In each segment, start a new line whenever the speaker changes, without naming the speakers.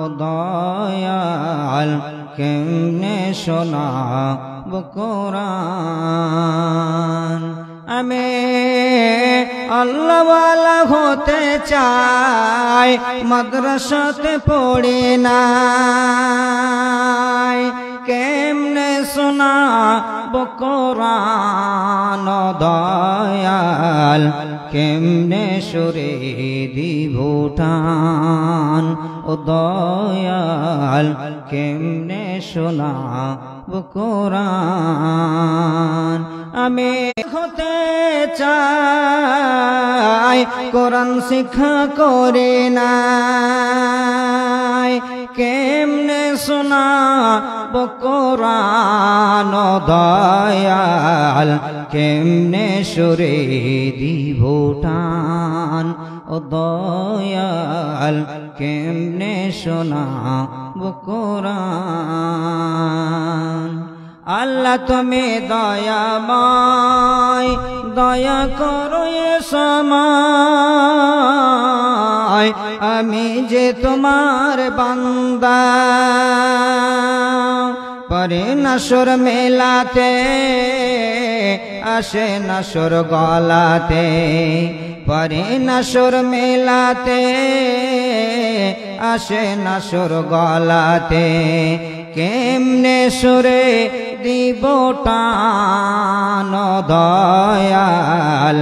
ও দয়াল কেমনে শোনাব কোরআন। আমি আল্লাহওয়ালা হতে চাই, মাদ্রাসাতে পড়ি নাই, কেমনে শোনাব কোরআন। ও দয়াল কেমনে সুরে দিব টান। ও দয়াল কেমনে শোনাব কোরআন। আমি হতে চাই, কোরআন শিক্ষা করে নাই, কেমনে শোনাব কোরআন। ও দয়াল কেমনে সুরে দিব টান। ও দয়াল কেমনে শোনাব কোরআন। আল্লাহ তুমি দয়াময়, দয়া করো এ সময়, আমি যে তোমার বান্দা। পরে নাসর মেলাতে আসে নাসর গলাতে, পরে নাসর মেলাতে আসে নাসর গলাতে, কেমনে সুরে দিব টান। ও দয়াল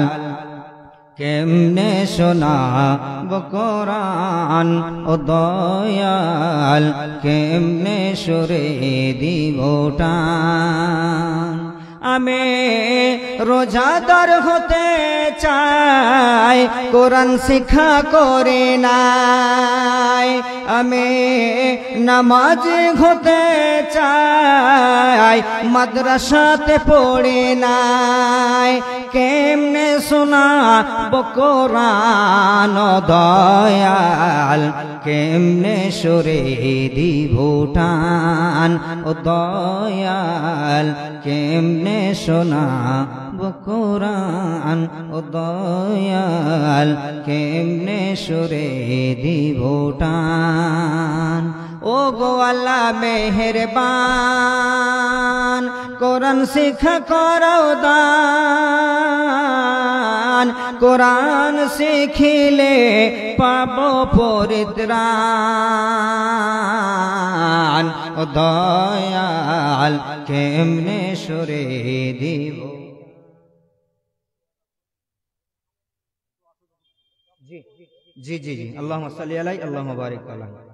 কেমনে শোনাব কোরআন। ও দয়াল কেমনে সুরে দিব টান। আমি রোজাদার হতে চাই, কোরআন শিক্ষা করে নাই, আমি নামাজি হতে চাই, মাদ্রাসাতে পড়ি নাই, কেমনে শোনাব কোরআন। ও দয়াল কেমনে সুরে দিব টান। ও দয়াল কেমনে শোনাব কোরআন। ও দয়াল কেমনে সুরে দিব টান। ও গো আল্লাহ মেহেরবান, কোরআন শিক্ষা করো দান, কোরআন শিখিলে পাবো পরিত্রাণ। ও দয়াল কেমনে সুরে দিব। জি জি জি, আল্লাহুম্মা সাল্লি আলাইহি আল্লাহুম্মা বারিক আলাইহি।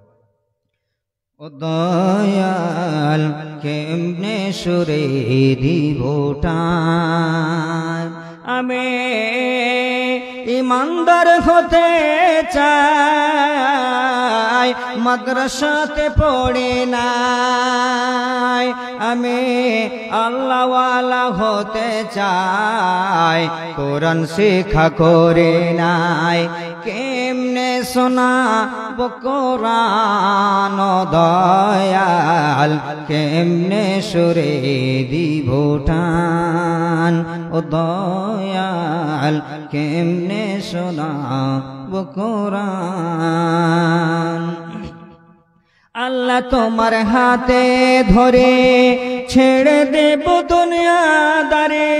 ও দয়াল কেমনে সুরে দিব টান। আমি ইমানদার হতে চাই, মাদ্রাসাতে পড়ি নাই, আমি আল্লাহওয়ালা হতে চাই, কোরআন শিক্ষা করে নাই, কেমনে শোনাব কোরআন। ও দয়াল কেমনে সুরে দিব টান। ও দয়াল কেমনে শোনাব কোরআন। আল্লাহ তোমার হাতে ধরে ছেড়ে দেব দুনিয়াদারি,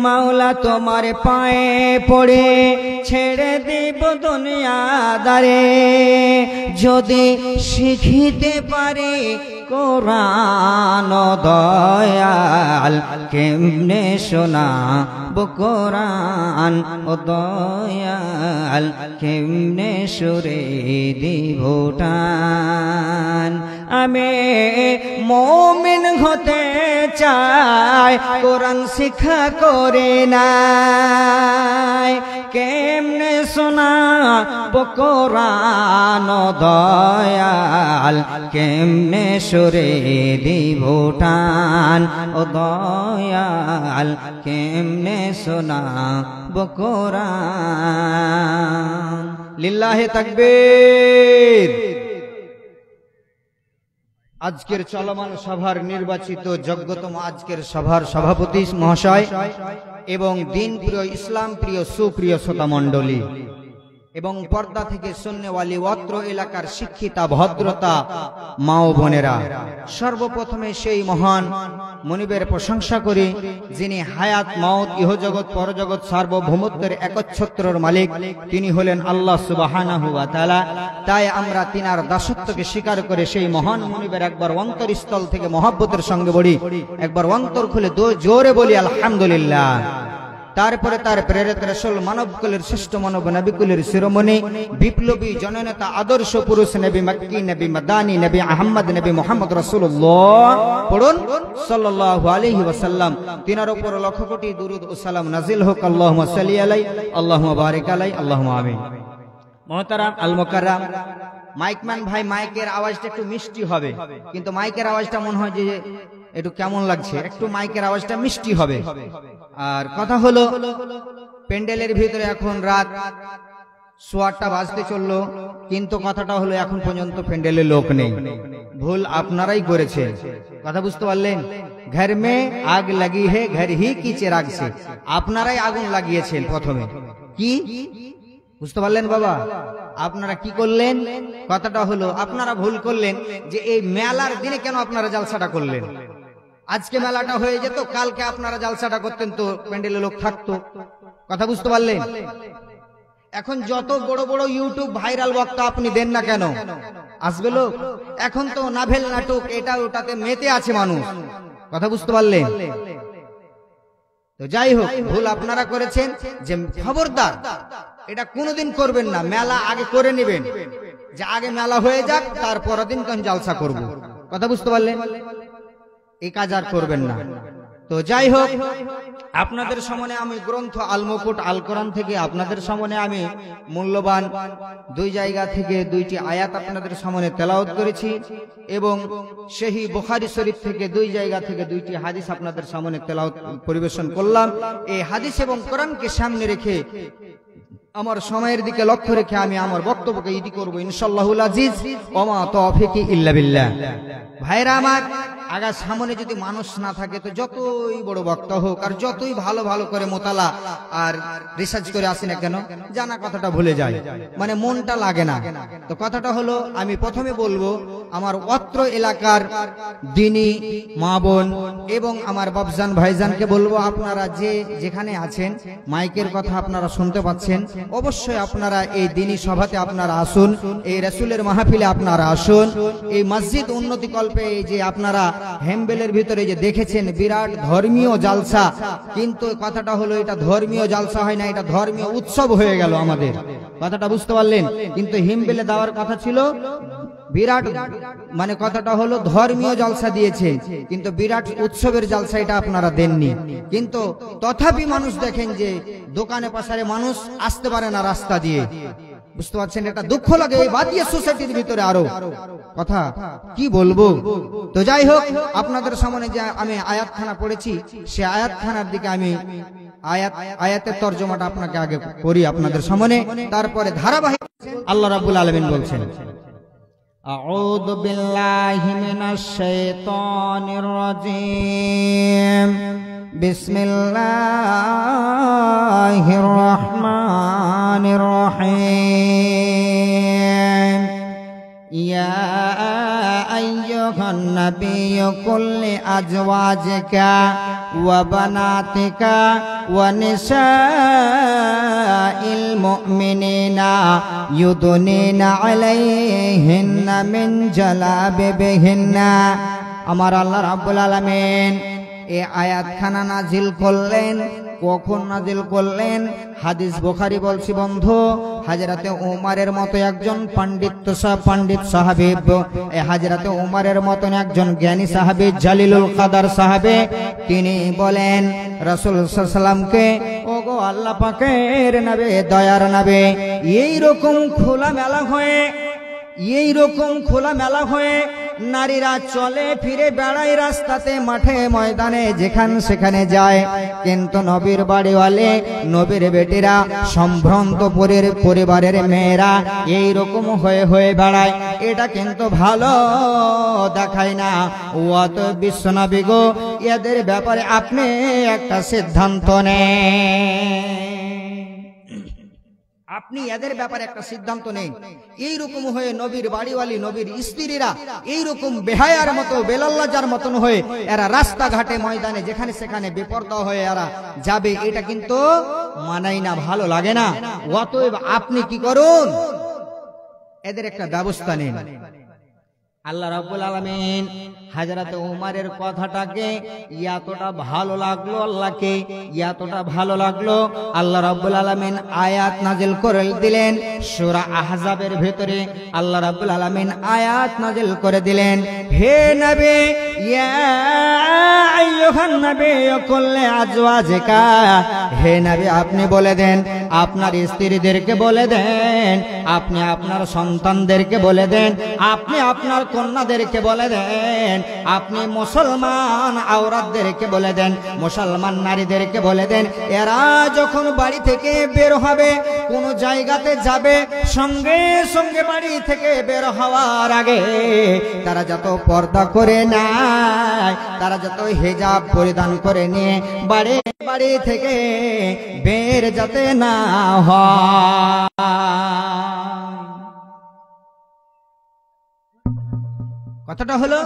মাওলা তোমার পায়ে পড়ে ছেড়ে দেব দুনিয়াদারে, যদি শিখিতে পারি কোরআন। ও দয়াল কেমনে শোনাব কোরআন। ও দয়াল কেমনে সুরে দিব টান। আমি মুমিন হতে চাই, কোরআন শিক্ষা করে নাই, কেমনে শোনাব কোরআন। ও দয়াল কেমনে সুরে দিব টান। ও দয়াল কেমনে শোনাব কোরআন। লিল্লাহে তাকবীর। আজকের চলমান সভার নির্বাচিত যোগ্যতম আজকের সভার সভাপতি মহাশয় এবং দিন প্রিয় ইসলাম প্রিয় সুপ্রিয় শ্রোতা মণ্ডলী, এবং পর্দা থেকে শুননেওয়ালি অত্র এলাকার শিক্ষিতা ভদ্রতা মা ও বোনেরা, সর্বপ্রথমে সেই মহান মনিবের প্রশংসা করি যিনি হায়াত মাউত ইহজগৎ পরজগৎ সার্বভৌমত্বের একচ্ছত্রর মালিক। তিনি হলেন আল্লাহ সুবহানাহু ওয়া তাআলা। তাই আমরা তিনার দাসত্বকে স্বীকার করে সেই মহান মনিবের একবার অন্তরস্থল থেকে মহব্বতের সঙ্গে বলি, একবার অন্তর খুলে জোরে বলি আলহামদুলিল্লাহ। তারপরে তার প্রেরিত রাসূল মানবকুলের শ্রেষ্ঠ মানব নবিকুলের শিরোমণি বিপ্লবী জননেতা আদর্শ পুরুষ নবী মক্কি নবী মাদানী নবী আহমদ নবী মুহাম্মদ রাসূলুল্লাহ পড়ুন সাল্লাল্লাহু আলাইহি ওয়াসাল্লাম। তিনার উপর লক্ষ কোটি দুরূদ ও সালাম নাজিল হোক। আল্লাহুম্মা সাল্লি আলাইহি আল্লাহুম্মা বারিক আলাইহি আল্লাহুম্মা আমিন। মুহতারাম আল মুকাররাম, মাইকম্যান ভাই মাইকের আওয়াজটা একটু মিষ্টি হবে, কিন্তু মাইকের আওয়াজটা মনে হয় যে একটু কেমন লাগছে, একটু মাইকের আওয়াজটা মিষ্টি হবে। আর কথা হলো, প্যান্ডেলের ভিতরে এখন রাত 8:15 বাজতে চললো, কিন্তু কথাটা হলো এখন পর্যন্ত প্যান্ডেলে লোক নেই। ভুল আপনারাই করেছেন, কথা বুঝতে পারলেন? ঘর মে আগ লাগি হে ঘর হি কি চিরাগ সে, আপনারাই আগুন লাগিয়েছেন প্রথমে। কি বুঝতে পারলেন বাবা? আপনারা কি করলেন? কথাটা হলো আপনারা ভুল করলেন যে এই মেলার দিনে কেন আপনারা জালসাটা করলেন। আজকে মেলাটা হয়ে যেত, কালকে আপনারা জালসাটা করতেন তো প্যান্ডেলে লোক থাকতো। কথা বুঝতে পারলেন? এখন যত বড় বড় ইউটিউব ভাইরাল বক্তা আপনি দেন না কেন, আসবে লোক? এখন তো নাভেল নাটক এটা ওটাতে মেতে আছে মানুষ। কথা বুঝতে পারলেন? তো যাই হোক, ভুল আপনারা করেছেন যে খবরদার এটা কোনোদিন করবেন না। মেলা আগে করে নেবেন, যে আগে মেলা হয়ে যাক, তারপর দিন তখন জালসা করব। কথা বুঝতে পারলেন? এই কাজ আর করবেন না। তো যাই হোক, আপনাদের সামনে আমি গ্রন্থ আল মুকুট আল কোরআন থেকে আপনাদের সামনে আমি মূল্যবান দুই জায়গা থেকে দুইটি আয়াত আপনাদের সামনে তেলাওয়াত করেছি, এবং সেই বুখারী শরীফ থেকে দুই জায়গা থেকে দুইটি হাদিস আপনাদের সামনে তেলাওয়াত পরিবেশন করলাম। এই হাদিস এবং কোরআনকে সামনে রেখে আমার সময়ের দিকে লক্ষ্য রেখে আমি আমার বক্তব্যকে ইতি করব ইনশাআল্লাহুল আজিজ। ওমা তৌফিকি ইল্লা বিল্লাহ। ভাইরা আমার, আগা সামনে যদি মানুষ না থাকে তো যতই বড় বক্তা হোক আর যতই ভালো ভালো করে মোতালা আর রিসার্চ করে আসি না কেন, জানা কথাটা ভুলে যায়, মানে মনটা লাগে না। তো কথাটা হলো, আমি প্রথমে বলবো আমার অত্র এলাকার দিনী মা বোন এবং আমার বাপজান ভাইজানকে বলবো, আপনারা যে যেখানে আছেন মাইকের কথা আপনারা শুনতে পাচ্ছেন, অবশ্যই আপনারা এই দিনী সভাতে আপনারা আসুন, এই রাসূলের মাহফিলে আপনারা আসুন। এই মসজিদ উন্নতি কল্পে এই যে আপনারা হেমবেলের ভিতরে যে দেখেছেন বিরাট ধর্মীয় জালসা, কিন্তু কথাটা হলো এটা ধর্মীয় জালসা হয় না, এটা ধর্মীয় উৎসব হয়ে গেল আমাদের। কথাটা বুঝতে পারলেন? কিন্তু হেমবেলে দেওয়ার কথা ছিল বিরাট, মানে কথাটা হলো ধর্মীয় জালসা দিয়েছেন, কিন্তু বিরাট উৎসবের জালসা এটা আপনারা দেননি। কিন্তু তথাপি মানুষ দেখেন যে দোকানে পাশারে মানুষ আসতে পারে না রাস্তা দিয়ে। বুঝতে পারছেন? এটা দুঃখ লাগে এই বাদিয়া সোসাইটির ভিতরে। আরো কথা কি বলবো? তো যাই হোক, আপনাদের সামনে যে আমি আয়াতখানা পড়েছি, সে আয়াতখানার দিকে আমি আয়াতের তর্জমাটা আপনাকে আগে পড়ি আপনাদের সামনে, তারপরে ধারাবাহিক আল্লাহ রাব্বুল আলামিন বলছেন, আউযু বিল্লাহি মিনাশ শাইতানির রাজীম, বিসমিল্লাহির রহমানির রহিম, ইয়া আইয়ুহান নাবিয়্যু কুল লিআজওয়াজিকা ওয়া বানাতিকা ওয়া নিসাইল মুমিনিনা ইউদনিনা আলাইহিন্না মিন জালাবিবিহিন্না। আমার আল্লাহ রাব্বুল আলামিন এই আয়াতখানা নাজিল করলেন। কখন নাজিল করলেন? হাদিস বুখারী বলছি বন্ধু, হযরতে ওমরের মতো একজন পণ্ডিত সাহাবী, এই হযরতে ওমরের মতন একজন জ্ঞানী সাহাবী, জালিলুল কদর সাহাবী, তিনি বলেন রাসূল সাল্লাল্লাহু আলাইহি ওয়াসাল্লামকে, ওগো আল্লাহ পাকের নবী, দয়ার নবী, এইরকম খোলা মেলা হয়ে নারীরা চলে ফিরে বেড়ায়, রাস্তাতে মাঠে ময়দানে যেখানে সেখানে যায়, কিন্তু নবীর বাড়িওয়ালে নবীর বেটিরা সম্ভ্রান্ত পরিবারের মেয়েরা এইরকম হয়ে বেড়ায়, এটা কিন্তু ভালো দেখায় না। ওয়াত বিশ্বনবী গো, এদের ব্যাপারে আপনি একটা সিদ্ধান্ত নেন। আপনি এদের ব্যাপারে একটা সিদ্ধান্ত নেন। এইরকম হয়ে নবীর বাড়িওয়ালি নবীর স্ত্রীরা এইরকম বেহায়ার মতো বেলাল্লাজার মতন হয়ে এরা রাস্তাঘাটে ময়দানে যেখানে সেখানে বেপরদা হয়ে এরা যাবে, এটা কিন্তু মানাই না, ভালো লাগে না। অতএব আপনি কি করুন, এদের একটা ব্যবস্থা নিন। আল্লাহ রাব্বুল আলামিন হযরত উমরের কথাটাকে এতটা ভালো লাগলো, আল্লাহকে এতটা ভালো লাগলো, আল্লাহ রাব্বুল আলামিন আয়াত নাজিল করে দিলেন সূরা আহজাবের ভিতরে। আল্লাহ রাব্বুল আলামিন আয়াত নাজিল করে দিলেন, হে নবী ইয়া আইয়ুহান নবী কুল আজওয়াজিকা, হে নবী আপনি বলে দেন আপনার স্ত্রীদেরকে বলে দেন, আপনি আপনার সন্তানদেরকে বলে দেন, আপনি আপনার কন্যাদেরকে বলে দেন, আপনি মুসলমান আওরাতদেরকে বলে দেন, মুসলমান নারীদেরকে বলে দেন, এরা যখন বাড়ি থেকে বের হবে, কোন জায়গাতে যাবে, সঙ্গে সঙ্গে বাড়ি থেকে বের হওয়ার আগে তারা যত পর্দা করে নেয়, তারা যত হিজাব পরিধান করে নিয়ে বাড়ি থেকে বের যাতে না হয়। কথাটা হলো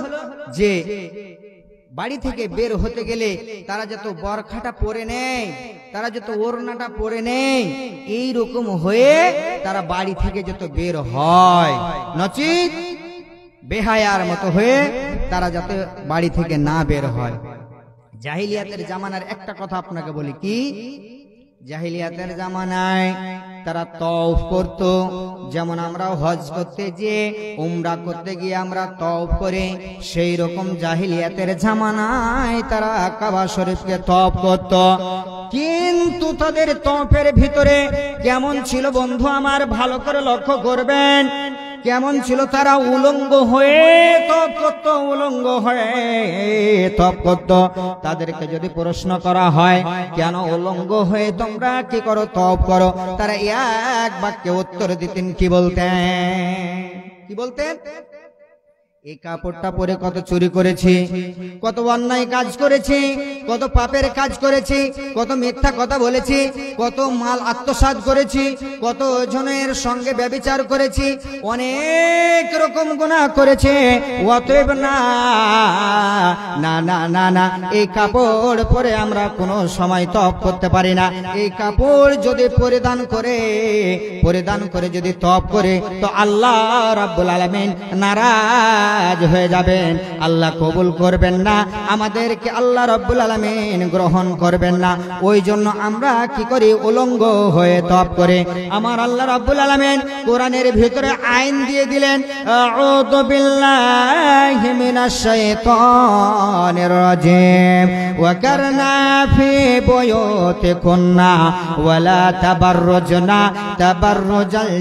যে বাড়ি থেকে বের হতে গেলে তারা যত বরখাটা পরে নেয়, তারা যত ওড়নাটা পরে নেয়, এইরকম হয়ে তারা বাড়ি থেকে যত বের হয়, নচিত বেহায়ার মতো হয়ে তারা যাতে বাড়ি থেকে না বের হয়। জাহিলিয়াতের জামানার একটা কথা আপনাকে বলি, কি জাহিলিয়াতের জামানায় তারা তওফ করত, যেমন আমরা হজ করতে গিয়ে উমরা করতে গিয়ে আমরা তওফ করে, সেই রকম জাহিলিয়াতের জামানায় তারা কাবা শরীফকে তওফ করত। কিন্তু তাদের তওফের ভিতরে কেমন ছিল বন্ধু আমার, ভালো করে লক্ষ্য করবেন, কেমন ছিল, তারা উলঙ্গ হয়ে তওফ করত, উলঙ্গ হয়ে তওফ করত। তাদেরকে যদি প্রশ্ন করা হয় কেন উলঙ্গ হয়ে তোমরা কি করো, তওফ করো, তারা এক বাক্যে উত্তর দিতেন, কি বলতেন, এই কাপড়টা পরে কত চুরি করেছি, কত অন্যায় কাজ করেছি, কত পাপের কাজ করেছি, কত মিথ্যা কথা বলেছি, কত মাল আত্মসাৎ করেছি, কত জনের সঙ্গে ব্যভিচার করেছি, অনেক রকম গুনাহ করেছে। অতএব না না না না না এই কাপড় পরে আমরা কোনো সময় তওফ করতে পারি না। এই কাপড় যদি পরিধান করে যদি তওফ করে, তো আল্লাহ রাব্বুল আলামিন নারাজ হয়ে যাবেন, আল্লাহ কবুল করবেন না, আমাদেরকে আল্লাহ রাব্বুল আলামিন গ্রহণ করবেন না। ওই জন্য আমরা কি করি, উলঙ্গ হয়ে তওফ করে। আমার আল্লাহ রাব্বুল আলামিন কোরআনের ভিতরে আইন দিয়ে দিলেন, আউযু বিল্লাহি মিনাশ শাইতানির রাজিম, ওয়া কারনা ফি বুয়ুতিকুন্না ওয়ালা তাবাররুজনা তাবাররুজাল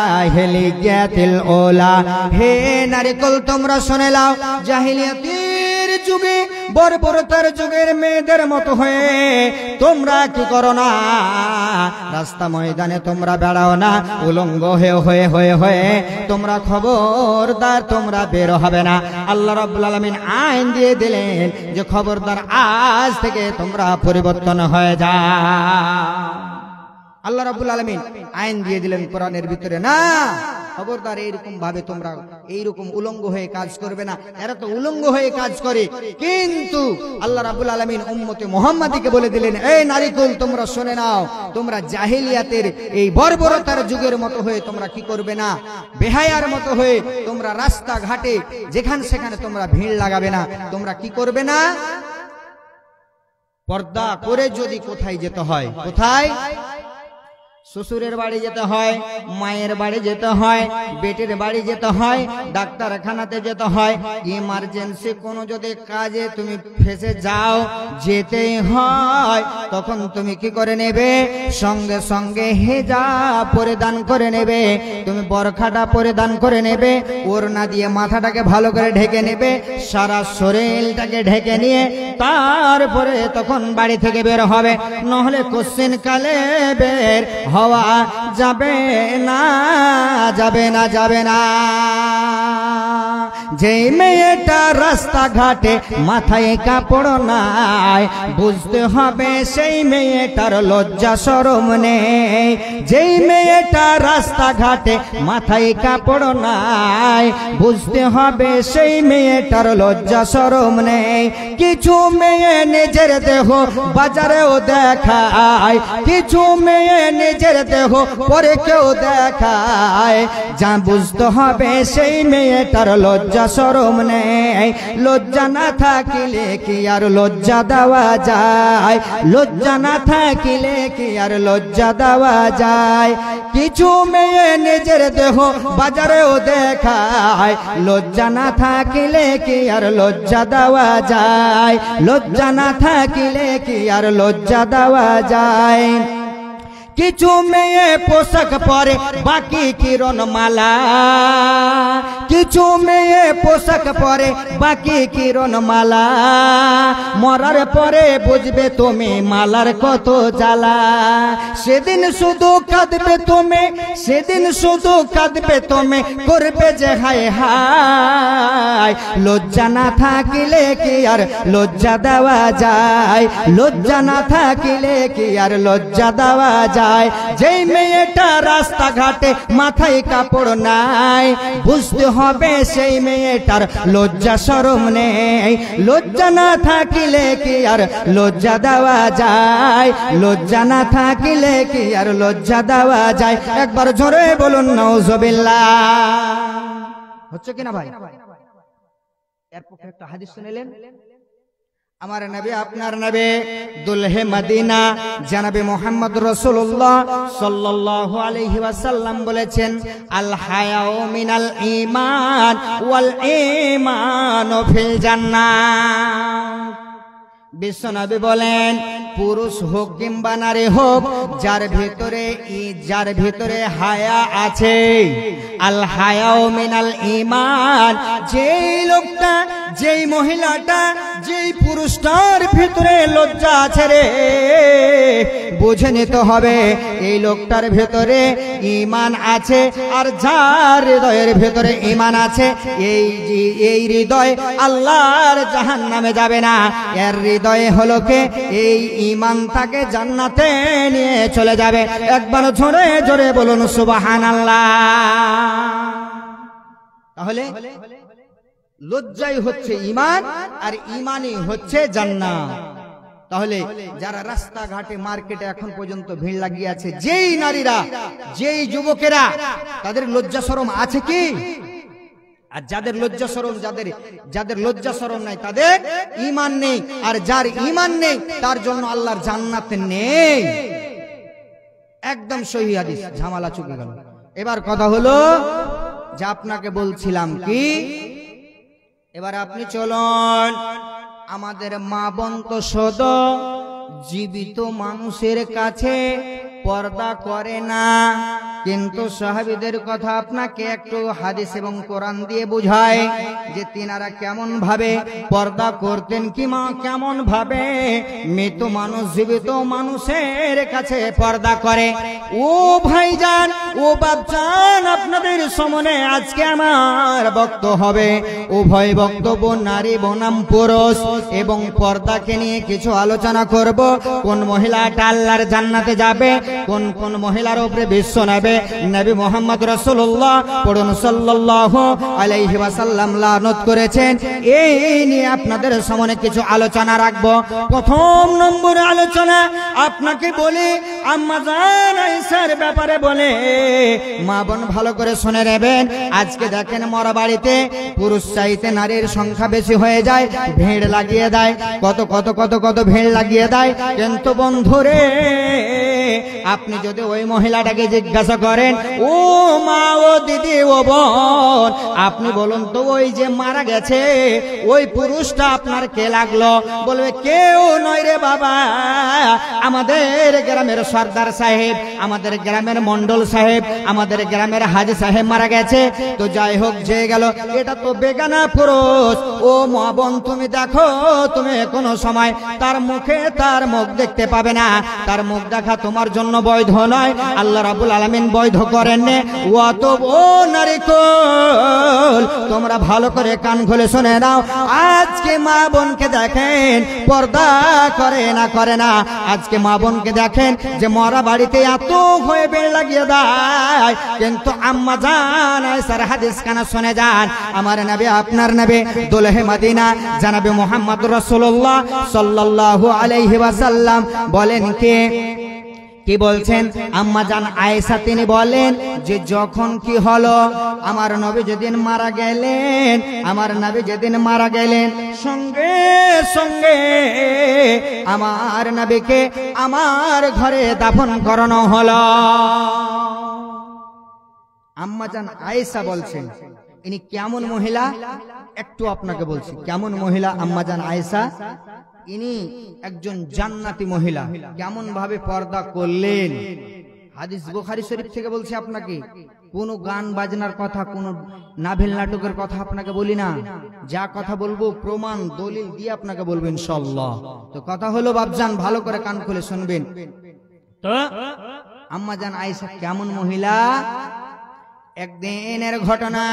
জাহিলিয়াতিল উলা। হে নারীকুল তোমরা শুনে নাও, জাহিলিয়াতের যুগে বর্বরতার যুগের মেয়েদের মতো হয়ে তোমরা কি করো না, রাস্তা ময়দানে তোমরা বেড়াও না, উলঙ্গ হয়ে হয়ে তোমরা খবরদার তোমরা বের হবে না। আল্লাহ রাব্বুল আলামিন আইন দিয়ে দিলেন যে খবরদার আজ থেকে তোমরা পরিবর্তন হয়ে যাও। আল্লাহ রাব্বুল আলামিন আইন দিয়ে দিলেন কোরআনের ভিতরে, না খবরদার এইরকম ভাবে তোমরা এইরকম উলঙ্গ হয়ে কাজ করবে না। এরা তো উলঙ্গ হয়ে কাজ করে, কিন্তু আল্লাহ রাব্বুল আলামিন উম্মতে মুহাম্মাদীকে বলে দিলেন, এই নারীকুল তোমরা শুনে নাও, তোমরা জাহিলিয়াতের এই বর্বরতার যুগের মতো হয়ে তোমরা কি করবে না, বেহায়ার মতো হয়ে তোমরা রাস্তাঘাটে যেখানে সেখানে তোমরা ভিড় লাগাবে না, তোমরা কি করবে না, পর্দা করে যদি কোথায় যেতে হয়, কোথায় শ্বশুরের বাড়ি যেতে হয়, মায়ের বাড়ি যেতে হয়, বেটির বাড়ি যেতে হয়, ডাক্তারখানাতে যেতে হয়, ইমার্জেন্সি কোনো যদি কাজে তুমি ফেসে যাও, যেতেই হয়, তখন তুমি কি করে নেবে, সঙ্গে সঙ্গে হিজাব পরিধান করে নেবে, তুমি বরখাটা পরিধান করে নেবে, ওড়না দিয়ে মাথাটাকে ভালো করে ঢেকে নেবে, সারা শরীরটাকে ঢেকে নিয়ে তারপরে তখন বাড়ি থেকে বের হবে, নহলে কোশ্চেন কালে বের হওয়া যাবে না, যাবে না, যাবে না। যেই মেয়েটা রাস্তাঘাটে মাথায় কাপড় নাই, বুঝতে হবে সেই মেয়েটার লজ্জা শরম নেই। যেই মেয়েটা রাস্তাঘাটে মাথায় কাপড় নাই, বুঝতে হবে সেই মেয়েটার লজ্জা শরম নেই। কিছু মেয়ে নিজের দেহ বাজারেও দেখায়, কিছু মেয়ে নিজের দেহ পরে কেউ দেখায়, যা বুঝতে হবে সেই মেয়েটার লজ্জা শরম নেই। লজ্জা না থাকিলে কি আর লজ্জা দেওয়া যায়, লজ্জা না থাকিলে কি আর লজ্জা দেওয়া যায়। কিছু মেয়ে নিজের দেহ বাজারেও দেখায়, লজ্জা না থাকিলে কি আর লজ্জা দেওয়া যায়, লজ্জা না থাকিলে কি আর লজ্জা দেওয়া যায়। কিছু মেয়ে পোশাক পরে বাকি কিরণ মালা, কিছু মেয়ে পোশাক পরে বাকি কিরণ মালা, মরার পরে বুঝবে তুমি মালার কত জ্বালা। সেদিন শুধু কাঁদবে তুমি, সেদিন শুধু কাঁদবে তুমি, করবে যে হায় হায়। লজ্জা না থাকিলে কি আর লজ্জা দেওয়া যায়, লজ্জা না থাকিলে কি আর লজ্জা দেওয়া যায়। যেই মেয়েটা রাস্তাঘাটে মাথায় কাপড় নাই, বুঝতে হবে সেই মেয়েটার লজ্জা শরম নেই। লজ্জা না থাকিলে কি আর লজ্জা দেওয়া যায়, লজ্জা না থাকিলে কি আর লজ্জা দেওয়া যায়। একবার জোরে বলুন নাউজুবিল্লাহ। হচ্ছে কিনা ভাই? এর পক্ষে একটা হাদিস শুনলেন। আমার নবী আপনার নবী দুলহে মদিনা জনাবে মুহাম্মদ রাসূলুল্লাহ সাল্লাল্লাহু আলাইহি ওয়াসাল্লাম বলেছেন, আল হায়াউ মিনাল ঈমান ওয়াল ঈমানু ফিল জান্নাহ। বিশ্বনবী বলেন, পুরুষ হোক কিংবা নারী হোক, যার ভিতরে হায়া আছে, আল হায়াউ মিনাল ঈমান, যেই লোকটা, যেই মহিলাটা, যেই পুরুষটার ভিতরে লজ্জা আছে রে, বুঝে নিতে হবে এই লোকটার ভিতরে ঈমান আছে। আর যার হৃদয়ের ভিতরে ঈমান আছে, এই হৃদয় আল্লাহর জাহান্নামে যাবে না। এর হৃদয়ে হলো কে, এই ঈমান তাকে জান্নাতে নিয়ে চলে যাবে। একবার জোরে জোরে বলুন সুবহানাল্লাহ। তাহলে লজ্জাই হচ্ছে ঈমান, আর ঈমানই হচ্ছে জান্নাত। তাহলে যারা রাস্তাঘাটে মার্কেটে এখন পর্যন্ত ভিড় লাগিয়ে আছে, যেই নারীরা, যেই যুবকেরা, তাদের লজ্জা শরম আছে কি? আর যাদের লজ্জা শরম, যাদের লজ্জা শরম নাই, তাদের ঈমান নেই। আর যার ঈমান নেই, তার জন্য আল্লাহর জান্নাত নেই। একদম সহি হাদিস, ঝামেলা চুকে গেল। এবার কথা হলো যে আপনাকে বলছিলাম কি, এবার আপনি চলুন, আমাদের মা বোন তো সদ জীবিত মানুষের কাছে পর্দা করে না, কিন্তু সাহাবীদের কথা আপনাকে একটু হাদিস এবং কোরআন দিয়ে বুঝায় যে তিনারা কেমন ভাবে পর্দা করতেন, কিংবা কেমন ভাবে মৃত মানুষ জীবিত মানুষের কাছে পর্দা করে। ও ভাইজান, ও বাপজান, আপনাদের সামনে আজকে আমার বক্তব্য হবে উভয় বক্তব্য, নারী বনাম পুরুষ, এবং পর্দাকে নিয়ে কিছু আলোচনা করব। কোন মহিলাটা আল্লাহর জান্নাতে যাবে, কোন কোন মহিলার উপরে বিশ্ব নেবে নবী মুহাম্মদ রাসূলুল্লাহ পড়ুন সাল্লাল্লাহু আলাইহি ওয়াসাল্লাম লানত করেছেন। এই নিয়ে আপনাদের সামনে কিছু আলোচনা রাখবো। প্রথম নম্বরে আলোচনা আপনাকে বলি, আম্মা জান আয়েশার ব্যাপারে বলে। মা বোন ভালো করে শুনে নেবেন। আজকে দেখেন মরা বাড়িতে পুরুষ চাইতে নারীর সংখ্যা বেশি হয়ে যায়, ভিড় লাগিয়ে দেয়, কত ভিড় লাগিয়ে দেয়। কিন্তু বন্ধুরে, আপনি যদি ওই মহিলাটাকে জিজ্ঞাসা করেন, ও মা, ও দিদি, ও বোন, আপনি বলুন তো, ওই যে মারা গেছে ওই পুরুষটা আপনার কে লাগলো? বলবে, কেউ নয় রে বাবা, আমাদের গ্রামের সর্দার সাহেব, আমাদের গ্রামের মন্ডল সাহেব, আমাদের গ্রামের হাজি সাহেব মারা গেছে। তো যাই হোক, যে গেল, এটা তো বেগানা পুরুষ। ও মা বোন, তুমি দেখো, তুমি কোনো সময় তার মুখ দেখতে পাবে না। তার মুখ দেখা তোমার তোমার জন্য বৈধ নয়, আল্লাহ রাব্বুল আলামিন বৈধ করেন। অত ও নারীকুল, তোমরা ভালো করে কান খুলে শুনে নাও। আজকে মা বোনকে দেখেন পর্দা করে না। আজকে মা বোনকে দেখেন যে মরা বাড়িতে এত হয়ে বেড় লাগিয়ে দেয়, কিন্তু আম্মা জান আয়েশার হাদিস কানা শুনে যান। আমার নবী আপনার নবী দুলহে মদিনা জনাবে মুহাম্মদ রাসূলুল্লাহ সাল্লাল্লাহু আলাইহি ওয়াসাল্লাম বলেন কি বলছেন? আম্মা জান আয়েশা তিনি বলেন যে যখন কি হলো, আমার নবী যেদিন মারা গেলেন সঙ্গে সঙ্গে আমার নবীকে আমার ঘরে দাফন করানো হলো। আম্মা জান আয়েশা বলছেন ইনি কেমন মহিলা, একটু আপনাকে বলছি কেমন মহিলা আম্মা জান আয়েশা। ইনি একজন জান্নাতি মহিলা। কেমন ভাবে পর্দা করলেন, হাদিস বুখারী শরীফ থেকে বলছি আপনাকে। কোন গান বাজনার কথা, কোন নাভেল নাটকের কথা আপনাকে বলি না। যা কথা বলবো প্রমাণ দলিল দিয়ে আপনাকে বলবো ইনশাআল্লাহ। তো কথা হলো বাপজান, ভালো করে কান খুলে শুনবেন। তো আম্মা জান আয়েশা কেমন মহিলা। একদিনের ঘটনা,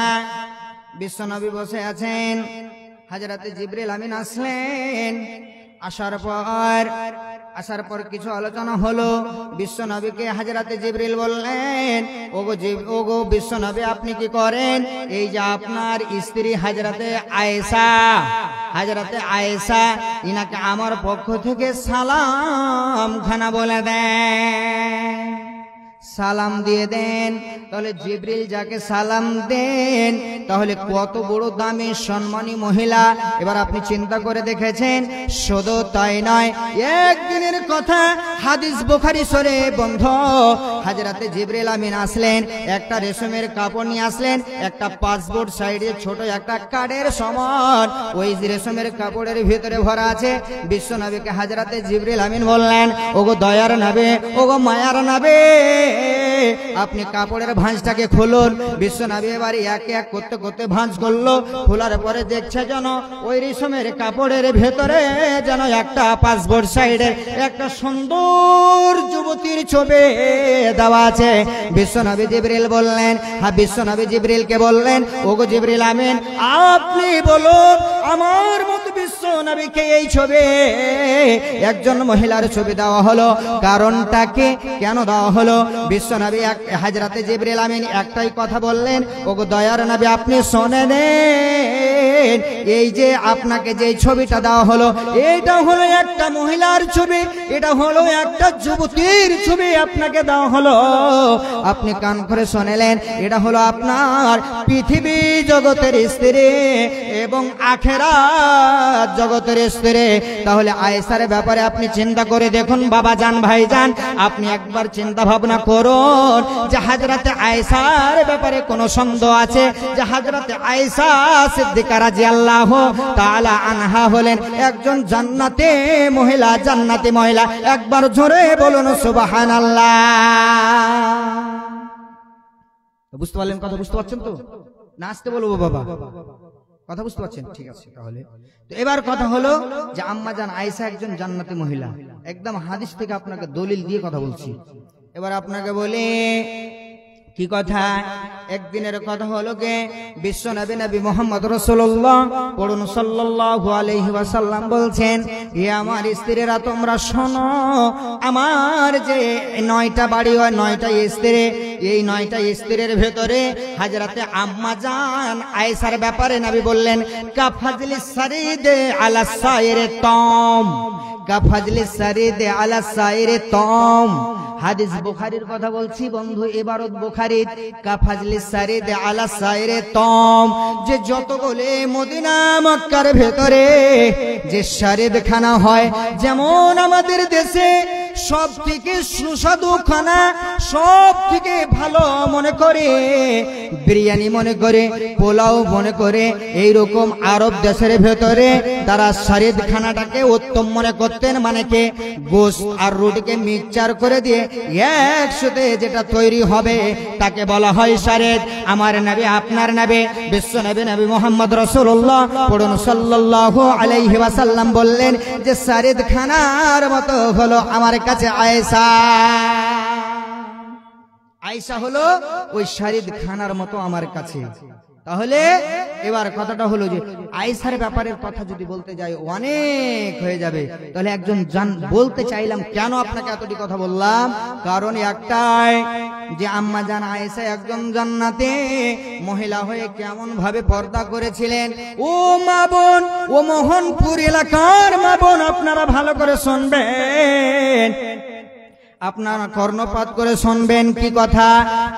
বিশ্বনবী বসে আছেন, হযরতে জিবরিল আমিন আসলেন। আসার পর কিছু আলোচনা হলো। বিশ্বনবীকে হযরতে জিবরিল বললেন, ওগো বিশ্বনবী আপনি কি করেন? এই যে আপনার স্ত্রী হযরতে আয়েশা ইনাকে আমার পক্ষ থেকে সালাম খানা বলে দেন, সালাম দিয়ে দেন। তাহলে জিবরিল যাকে সালাম দেন, তাহলে কত বড় দামি সম্মানী মহিলা। এবার আপনি চিন্তা করে দেখেছেন। শুধু তাই নয়, একদিনের কথা, হাদিস বুখারী শরীফ বন্ধ, হযরতে জিবরিল আমিন আসলেন, একটা রেশমের কাপড় নিয়ে আসলেন, একটা পাসপোর্ট সাইডে ছোট একটা কার্ডের সমান, ওই রেশমের কাপড়ের ভিতরে ভরা আছে। বিশ্বনবীকে হযরতে জিবরিল আমিন বললেন, ওগো দয়ার নবী, ওগো মায়ার নবী, আপনি কাপড়ের ভাঁজটাকে খুলুন। বিশ্বনবী এবারে এক এক করতে করতে ভাঁজ করলো। খোলার পরে দেখছে যেন ওই রেশমের কাপড়ের ভেতরে যেন একটা পাসপোর্ট সাইডে একটা সুন্দর যুবতীর ছবি দেওয়া আছে। বিশ্বনবী জিবরিল বললেন, বিশ্বনবী জিবরিলকে বললেন, ওগো জিবরিল আমিন আপনি বলুন আমার মতো বিশ্বনবীকে এই ছবি একজন মহিলার ছবি দেওয়া হলো, কারণটাকে কেন দেওয়া হলো? বিশ্বনবী হযরতে জিবরিল আমিন একটাই কথা বললেন, ওগো দয়ার নবী আপনি শুনে নেন, এই যে আপনাকে যে ছবিটা দেওয়া হলো, এটা হলো একটা মহিলার ছবি, এটা হলো একটা যুবতীর ছবি আপনাকে দেওয়া হলো। আপনি কান করে শুনলেন, এটা হলো আপনার পৃথিবী জগতের স্ত্রী এবং আখিরাত জগতের স্ত্রী। তাহলে আয়েশার ব্যাপারে আপনি চিন্তা করে দেখুন বাবা জান, ভাই জান, আপনি একবার চিন্তা ভাবনা করুন যে হযরতে আয়েশার ব্যাপারে কোনো সন্দেহ আছে যে হযরতে আয়েশা সিদ্দিকা রাদিয়াল্লাহু তাআলা আনহা হলেন একজন জান্নাতি মহিলা, জান্নাতি মহিলা। একবার জোরে বলুন সুবহানাল্লাহ। বুঝতে পারলেন কথা? বুঝতে পারছেন তো? না আসতে বলবো বাবা, কথা বুঝতে পারছেন? ঠিক আছে। তাহলে তো এবার কথা হলো যে আম্মা জান আয়েশা একজন জান্নাতি মহিলা, একদম হাদিস থেকে আপনাকে দলিল দিয়ে কথা বলছি। এবার আপনাকে বলি কি কথা। একদিনের কথা হলো গে বিশ্ব নবী মুহাম্মদ রাসূলুল্লাহ পড়ুন সাল্লাল্লাহু আলাইহি ওয়াসাল্লাম বলছেন, হে আমার স্ত্রীরা তোমরা শোনো, আমার যে 9টা বাড়ি হয়, 9টা স্ত্রী, এই 9টা স্ত্রীর ভেতরে হযরতে আম্মা জান আয়েশার ব্যাপারে নবী বললেন, কাফাজলিস সারিদে আলা সাইরে তম, কাফাজলিস সারিদে আলা সাইরে তম। হাদিস বুখারীর কথা বলছি বন্ধু, ইবারত বুখারীর, কাফাজলিস সারিদ আলা সাইরে তম, যে যতগুলো মদিনা মক্কার ভেতরে যে সারিদ খানা হয়, যেমন আমাদের দেশে সব থেকে সুস্বাদু খানা, সব থেকে ভালো মনে করে বিরিয়ানি মনে করে, পোলাও মনে করে, এই রকম আরব দেশের ভেতরে তারা সারিদ খানাটাকে উত্তম মনে করতেন। মানে কে গোশত আর রুটিকে মিক্সচার করে দিয়ে একসাথে যেটা তৈরি হবে তাকে বলা হয় সারিদ। আমার নবী আপনার নবী বিশ্ব নবী মুহাম্মদ রাসূলুল্লাহ পড়ুন সাল্লাল্লাহু আলাইহি ওয়াসাল্লাম বললেন যে সারিদ খানার মতো হলো আমার কাছে আয়েশা। আয়েশা হলো ওই শারিদ খানার মতো আমার কাছে। তাহলে এবার কথাটা হলো যে আয়েশার ব্যাপারের কথা যদি বলতে যাই অনেক হয়ে যাবে। তাহলে একজন বলতে চাইলাম কেন আপনাকে এতটি কথা বললাম, কারণ একটাই যে আম্মা জান আয়েশা একজন জান্নাতে মহিলা হয়ে কেমন ভাবে পর্দা করেছিলেন। ও মা বোন, ও মোহনপুর এলাকার মা বোন, আপনারা ভালো করে শুনবেন, আপনারা কর্ণপাত করে শুনবেন কি কথা।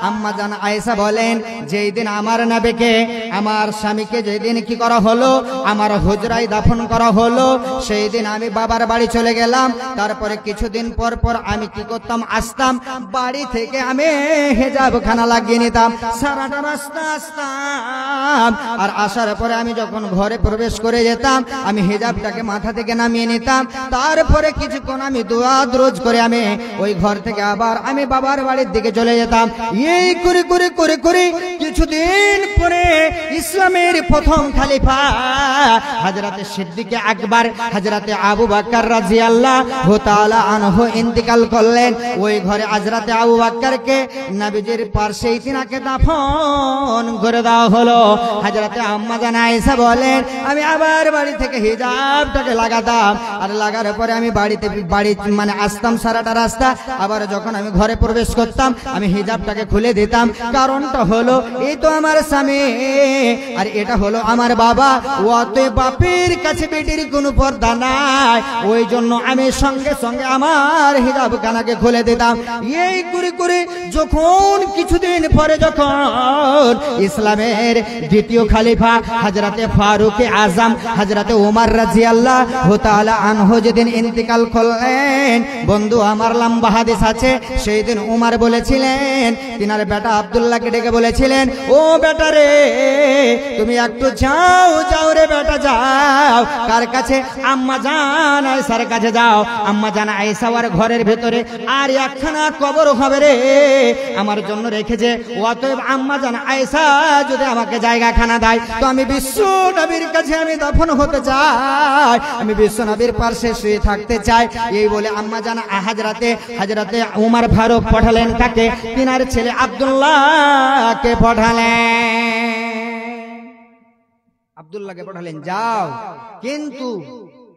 আম্মা জান আয়েশা বলেন, যেই দিন আমার নবীকে, আমার স্বামীকে যেদিন কি করা হলো, আমার হুজরায় দাফন করা হলো, সেই দিন আমি বাবার বাড়ি চলে গেলাম। তারপরে কিছুদিন পর পর আমি কি করতাম, আসতাম বাড়ি থেকে, আমি হেজাব খানা লাগিয়ে নিতাম, সারাটা রাস্তা আসতাম। আর আসার পরে আমি যখন ঘরে প্রবেশ করে যেতাম, আমি হেজাবটাকে মাথা থেকে নামিয়ে নিতাম। তারপরে কিছুক্ষণ আমি দোয়া দরুদ করে আমি ওই ঘর থেকে আবার আমি বাবার বাড়ির দিকে চলে যেতাম। এই করে করে করে করে কিছুদিন পরে ইসলামের প্রথম খলিফা হযরতে সিদ্দিকে আকবর হযরতে আবু বকর রাদিয়াল্লাহু তাআলা আনহু ইন্তেকাল করলেন। ওই ঘরে হযরতে আবু বকরকে নবীজির পাশেই তিনাকে দাফন করে দেওয়া হলো। হযরতে আম্মা জান আয়েশা বলেন, আমি আবার বাড়ি থেকে হিজাবটাকে লাগাতাম, আর লাগার পরে আমি বাড়ি মানে আসতাম সারাটা রাস্তা। আবার যখন আমি ঘরে প্রবেশ করতাম, আমি হিজাবটাকে খুলে দিতাম। কারণটা হলো এই তো আমার স্বামী, আর এটা হলো আমার বাবা, অতএব বাপের কাছে বেটির কোনো পর্দা নাই, ওই জন্য আমি সঙ্গে সঙ্গে আমার হিজাব খানাকে খুলে দিতাম। এই করে করে যখন কিছুদিন পরে যখন ইসলামের দ্বিতীয় খলিফা হযরতে ফারুক আজম হযরতে ওমর রাদিয়াল্লাহু তাআলা আনহু যেদিন ইন্তেকাল করলেন, বন্ধু আমার লম্বা হাদিস আছে, সেই দিন ওমর বলেছিলেন, তিনার বেটা আব্দুল্লাহকে ডেকে বলেছিলেন, ও বেটা রে, তুমি একটু যাও, যাও রে বেটা যাও। কার কাছে? আম্মা জান আয়েশার কাছে যাও। আম্মা জান আয়েশা আর ঘরের ভেতরে আর একখানা কবর হবে রে আমার জন্য রেখেছে, অতএব আম্মা জান আয়েশা যদি আমাকে জায়গা খানা দেয় তো আমি বিশ্ব নবীর কাছে আমি দাফন হতে চাই, আমি বিশ্ব নবীর পাশে শুয়ে থাকতে চাই। এই বলে আম্মা জান হযরতে ওমর ফারুক পাঠালেন কাকে? তিনার ছেলে আব্দুল্লাহকে পাঠালেন, যাও। কিন্তু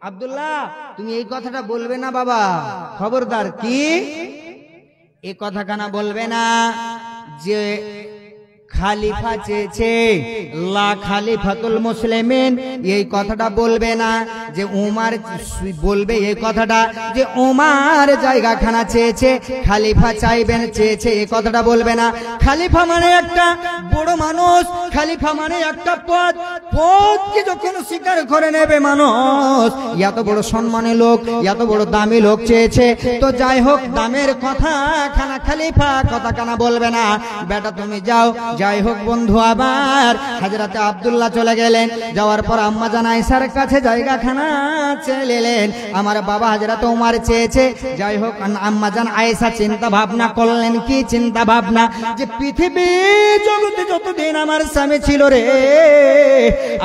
আব্দুল্লাহ, তুমি এই কথাটা বলবে না বাবা, খবরদার। কি এই কথা কানা বলবে না যে খালিফা চেয়েছে, লা খালিফাতুল মুসলিমিন, এই কথাটা বলবে না। যে উমার বলবে এই কথাটা যে উমার জায়গাখানা চেয়েছে, খালিফা চাইবেন চেয়েছে, এই কথাটা বলবে না। খালিফা মানে একটা বড় মানুষ, খালিফা মানে একটা পদকে যখন স্বীকার করে নেবে মানুষ, এত বড় সম্মানী লোক, এত বড় দামি লোক চেয়েছে, তো যাই হোক দামের কথা খানা খালিফা কথা কানা বলবে না। বেটা তুমি যাও। যাই হোক বন্ধু, আবার হযরতে আব্দুল্লাহ চলে গেলেন। যাওয়ার পর আম্মা জান আয়েশার কাছে জায়গা খানা চলে এলেন। আমার বাবা হযরতে ওমর চেয়েছে। যাই হোক আম্মা জান আয়েশা চিন্তা ভাবনা করলেন, কি চিন্তা ভাবনা, যে পৃথিবী জগতে যতদিন আমার স্বামী ছিল রে,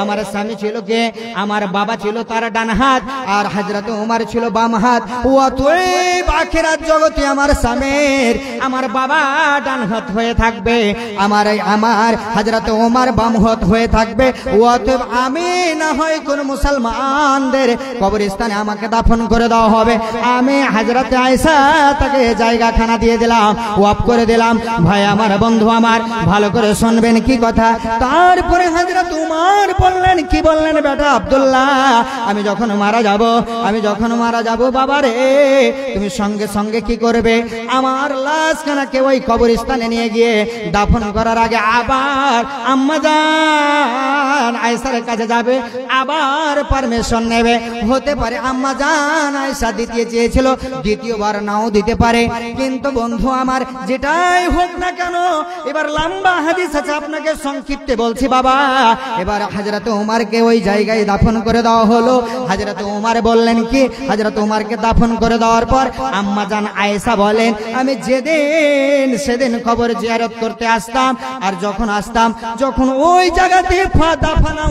আমার স্বামী ছিল কে? আমার বাবা ছিল তার ডান হাত, আর হযরতে ওমর ছিল বাম হাত। অতএব আখিরাত জগতে আমার স্বামীর আমার বাবা ডান হাত হয়ে থাকবে, আমার হযরতে ওমর বাম হাত হয়ে থাকবে। অতএব আমি না হয় কোন মুসলমানদের কবরস্থানে আমাকে দাফন করে দেওয়া হবে। আমি হযরতে আয়েশা তাকে জায়গা খানা দিয়ে দিলাম, ওয়াফ করে দিলাম। ভাই আমার, বন্ধু আমার, ভালো করে শুনবেন কি কথা। তারপরে হযরত ওমর বললেন, কি বললেন? বেটা আব্দুল্লাহ, আমি যখন মারা যাব বাবা রে, তুমি সঙ্গে সঙ্গে কি করবে? আমার লাশ খানাকে ওই কবরস্থানে নিয়ে গিয়ে দাফন করার আগে আবার আম্মা জান আয়েশার কাছে যাবে, আবার পারমিশন নেবে। হতে পারে আম্মা জান আয়েশা দ্বিতীয় চেয়েছিল, দ্বিতীয়বার নাও দিতে পারে। কিন্তু বন্ধু আমার, যেটাই হোক না কেন, এবার লম্বা হাদিস আছে, আপনাকে সংক্ষিপ্তে বলছি বাবা। এবার হযরত উমরকে ওই জায়গায় দাফন করে দেওয়া হলো। হযরত উমর বললেন কি, হযরত উমরকে দাফন করে দেওয়ার পর আম্মা জান আয়েশা বলেন, আমি যেদিন সেদিন কবর জিয়ারত করতে আসতাম, আর যখন আসতাম, যখন ওই জায়গাতে দাফনা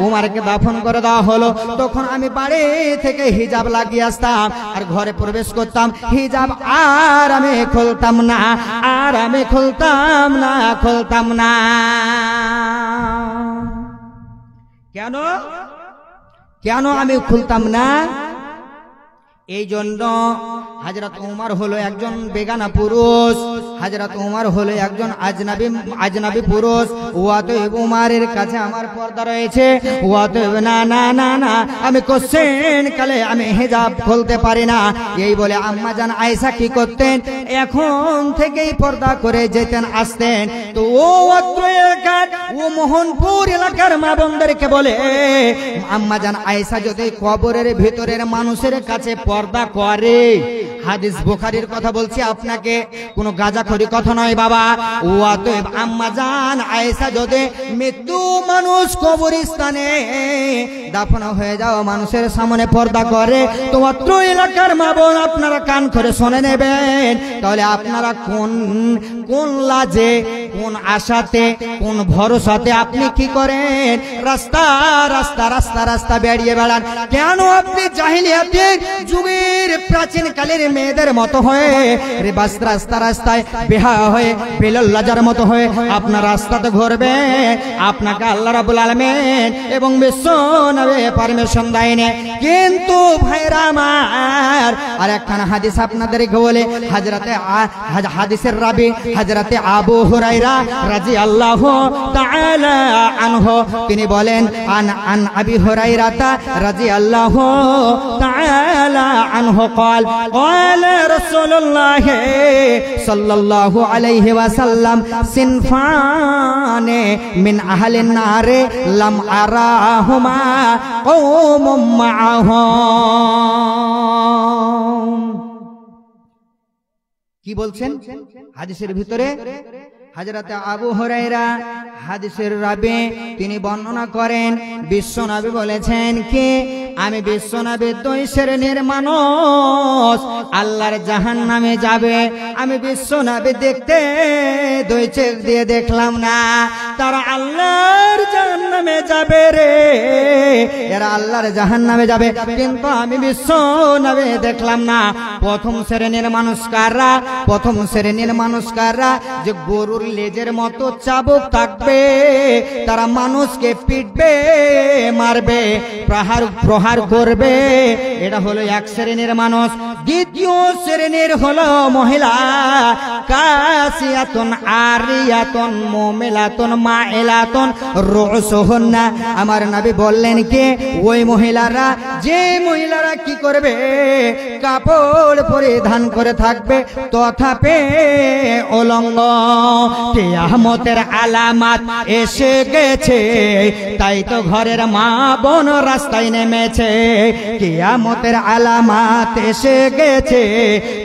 উমরকে দাফন করে দেওয়া হলো, তখন আমি বাড়ি থেকে হিজাব লাগিয়ে আসতাম আর ঘরে প্রবেশ করতাম। হিজাব আর আমি খুলতাম না, আর আমি খুলতাম না। কেন কেন আমি খুলতাম না? এই জন্য হযরত উমর হলো একজন বেগানা পুরুষ, হযরত উমর হলো একজন আজনাবী পুরুষ। ওয়াতব উমরের কাছে আমার পর্দা রয়েছে, ওয়াতব না না না না, আমি কোশ্চেন কালে আমি হিজাব খুলতে পারি না। এই বলে আম্মা জান আয়েশা কি করতেন, এখন থেকেই পর্দা করে যেতেন আসতেন। তো ও অত্র এলাকার, ও মোহনপুর এলাকার মা বোনদেরকে বলে, আম্মা জান আয়েশা যদি কবরের ভিতরের মানুষের কাছে পর্দা করে, হাদিস বুখারীর কথা বলছি আপনাকে, কোনো গাঁজাখড়ি কথা নয় বাবা। ও অতএব আম্মা জান আয়েশা যদি মৃত্যু মানুষ কবরস্থানে দাফন হয়ে যাওয়া মানুষের সামনে পর্দা করে, তো অত্র এলাকার মা বোন আপনারা কান করে শুনে নেবেন, তাহলে আপনারা কোন লাজে, কোন আশাতে, কোন ভরসাতে আপনি কি করেন, রাস্তা রাস্তা রাস্তা রাস্তা বেরিয়ে বেড়ান? কেন আপনি জাহিলিয়াতের যুগের প্রাচীন কালের মেয়েদের মতো হয়ে রাস্তা রাস্তায় বেহা হয়ে বেলল্লাজার মতো হয়ে আপনার রাস্তাতে ঘুরবে? আপনাকে আল্লাহ রাব্বুল আলামিন এবং বিশ্ব নবী পারমিশন দেয়নি। কিন্তু ভাইরা আমার, আর একখানা হাদিস আপনাদেরকে বলে, হাদিসের রাবি হযরতে আবু হুরায়রা রাদিয়াল্লাহু তাআলা আনহু, তিনি বলেন, আন আবি হুরায়রা রাদিয়াল্লাহু তাআলা আনহু قال قال رسول الله صلى الله عليه وسلم صنفان من أهل النار لم أراهما قوم معهم। কি বলছেন হাদিসের ভিতরে? হযরত আবু হুরায়রা হাদিসের রাবি, তিনি বর্ণনা করেন, বিশ্বনবী বলেছেন কি, আমি বিশ্বনবী দুই শ্রেণীর মানুষ আল্লাহর জাহান্নামে যাবে। আমি বিশ্বনবী দেখতে দুই চোখ দিয়ে দেখলাম না, তারা আল্লাহর জাহান্নামে যাবে রে, এরা আল্লাহর জাহান্নামে যাবে, কিন্তু আমি বিশ্বনবী দেখলাম না। প্রথম শ্রেণীর মানুষ কারা? প্রথম শ্রেণীর মানুষ কারা? যে গরুর লেজের মতো চাবুক থাকবে, তারা মানুষকে পিটবে, মারবে, প্রহার করবে, এটা হলো এক শ্রেণীর মানুষ। দ্বিতীয় শ্রেণীর হলো মহিলা, কাসিয়াতুন আরিয়াতুন মুমিলাতুন মাইলাতুন রুসুহুন্না। আমার নবী বললেন কি, ওই মহিলারা, যে মহিলারা কি করবে, কাপড় পরিধান করে থাকবে তথাপি উলঙ্গ। কিয়ামতের আলামত এসে গেছে, তাই তো ঘরের মা বোন রাস্তায় নেমেছে। কিয়ামতের আলামত এসে গেছে,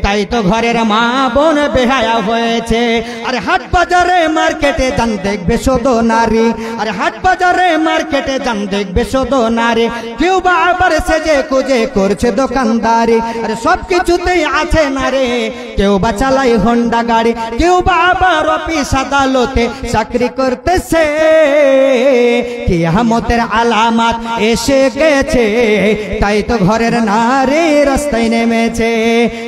তাই তো ঘরের মা বোন বেহায়া হয়েছে। আরে হাট বাজারে মার্কেটে যান দেখবে শুধু নারী, আরে হাট বাজারে মার্কেটে যান দেখবে শুধু নারী। কেউ বা আবার সেজে কুজে করছে দোকানদারি, আরে সব কিছুতেই আছে নারী। কেউ বা চালাই হোন্ডা গাড়ি, কেউ বা আবার অফিস আদালতে চাকরি করতেছে। কিয়ামতের আলামত এসে গেছে, তাই তো ঘরের নারী রাস্তায় নেমেছে।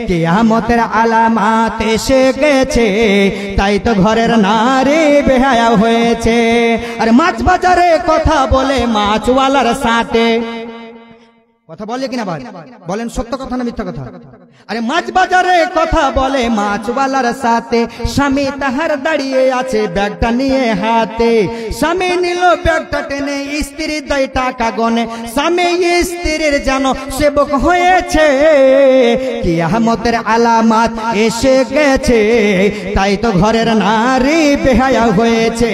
কিয়ামতের আলামত এসে গেছে, তাই তো ঘরের নারী বেহায়া হয়েছে। আর মাছ বাজারে কথা বলে মাছওয়ালার সাথে, কথা বলে কিনা ভাই বলেন, সত্য কথা না মিথ্যা কথা? আরে মাছ বাজারে কথা বলে মাছওয়ালার সাথে, স্বামী তাহার দাঁড়িয়ে আছে ব্যাগটা নিয়ে হাতে। স্বামী নিল ব্যাগটা টেনে, স্ত্রী দেয় টাকা গনে, স্বামী স্ত্রীর যেন সেবক হয়েছে। কিয়ামতের আলামত এসে গেছে, তাই তো ঘরের নারী বেহায়া হয়েছে।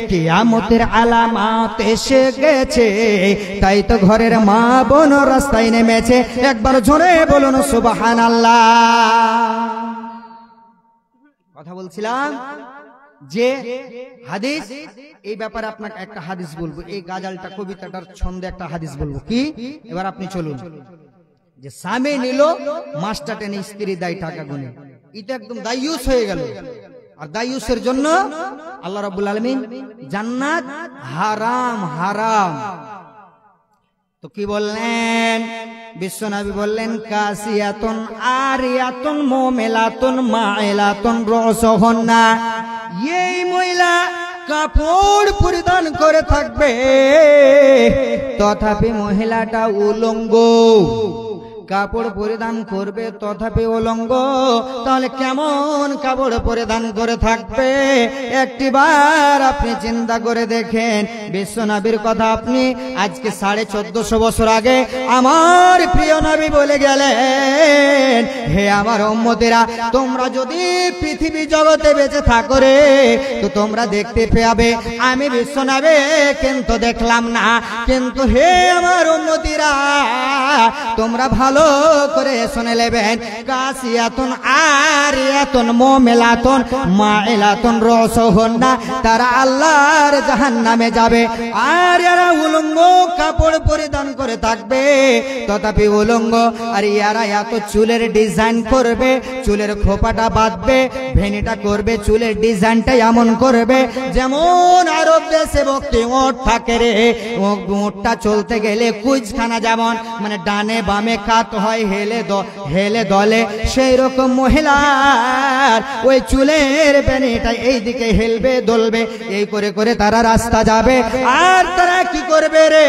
কিয়ামতের আলামত এসে গেছে, তাই তো ঘরের মা বোন রাস্তায় নেমেছে। একবার জোরে বলুন সুবহানাল্লাহ। কথা বলছিলাম যে হাদিস, এই ব্যাপারে আপনাকে একটা হাদিস বলবো, এই গাজালটা কবিতাটার ছন্দে একটা হাদিস বলবো। কি? এবার আপনি চলুন। যে স্বামী নিল মাস্টার টেনে স্ত্রী দায় টাকা গুনে, এটা একদম দায়ুস হয়ে গেল। আর দায়ুসের জন্য আল্লাহ রাব্বুল আলামিন জান্নাত হারাম হারাম। তো কি বললেন বিশ্বনবী? বললেন কাসিয়াতুন আরিয়াতুন মুমিলাতুন মাইলাতুন রাসুহুন্না, এই মহিলা কাপড় পরিধান করে থাকবে তথাপি মহিলাটা উলঙ্গ, কাপড় পরিধান করবে তথাপি উলঙ্গ। তাহলে কেমন কাপড় পরিধান করে থাকবে একটিবার আপনি চিন্তা করে দেখেন। বিশ্বনবীর কথা আপনি আজকে 1450 বছর আগে আমার প্রিয় নবী বলে গেলেন, হে আমার উম্মতেরা, তোমরা যদি পৃথিবী জগতে বেঁচে থাকো রে, তো তোমরা দেখতে পাবে আমি বিশ্বনবী কিন্তু দেখলাম না। কিন্তু হে আমার উম্মতেরা, তোমরা ভালো করে শুনে নেবেন, কাসিয়াতুন আরিয়াতুন মুমিলাতুন মাইলাতুন রাসুহুন্না, তারা আল্লাহর জাহান্নামে যাবে। আর এরা উলঙ্গ কাপড় পরিধান করে থাকবে তথাপি উলঙ্গ। আর এরা এত চুলের ডিজাইন করবে, চুলের খোপাটা বাঁধবে, ভেনিটা করবে, চুলের ডিজাইনটা এমন করবে যেমন আরব দেশে ভক্তি ওট থাকে রে, ওটটা চলতে গেলে কুইজখানা যেমন মানে ডানে বামে কাত হয়, হেলে দলে, সেই রকম মহিলার ওই চুলের বেনিটা এই দিকে হেলবে দলবে, এই করে করে তারা রাস্তা যাবে। আর তারা কি করবে রে?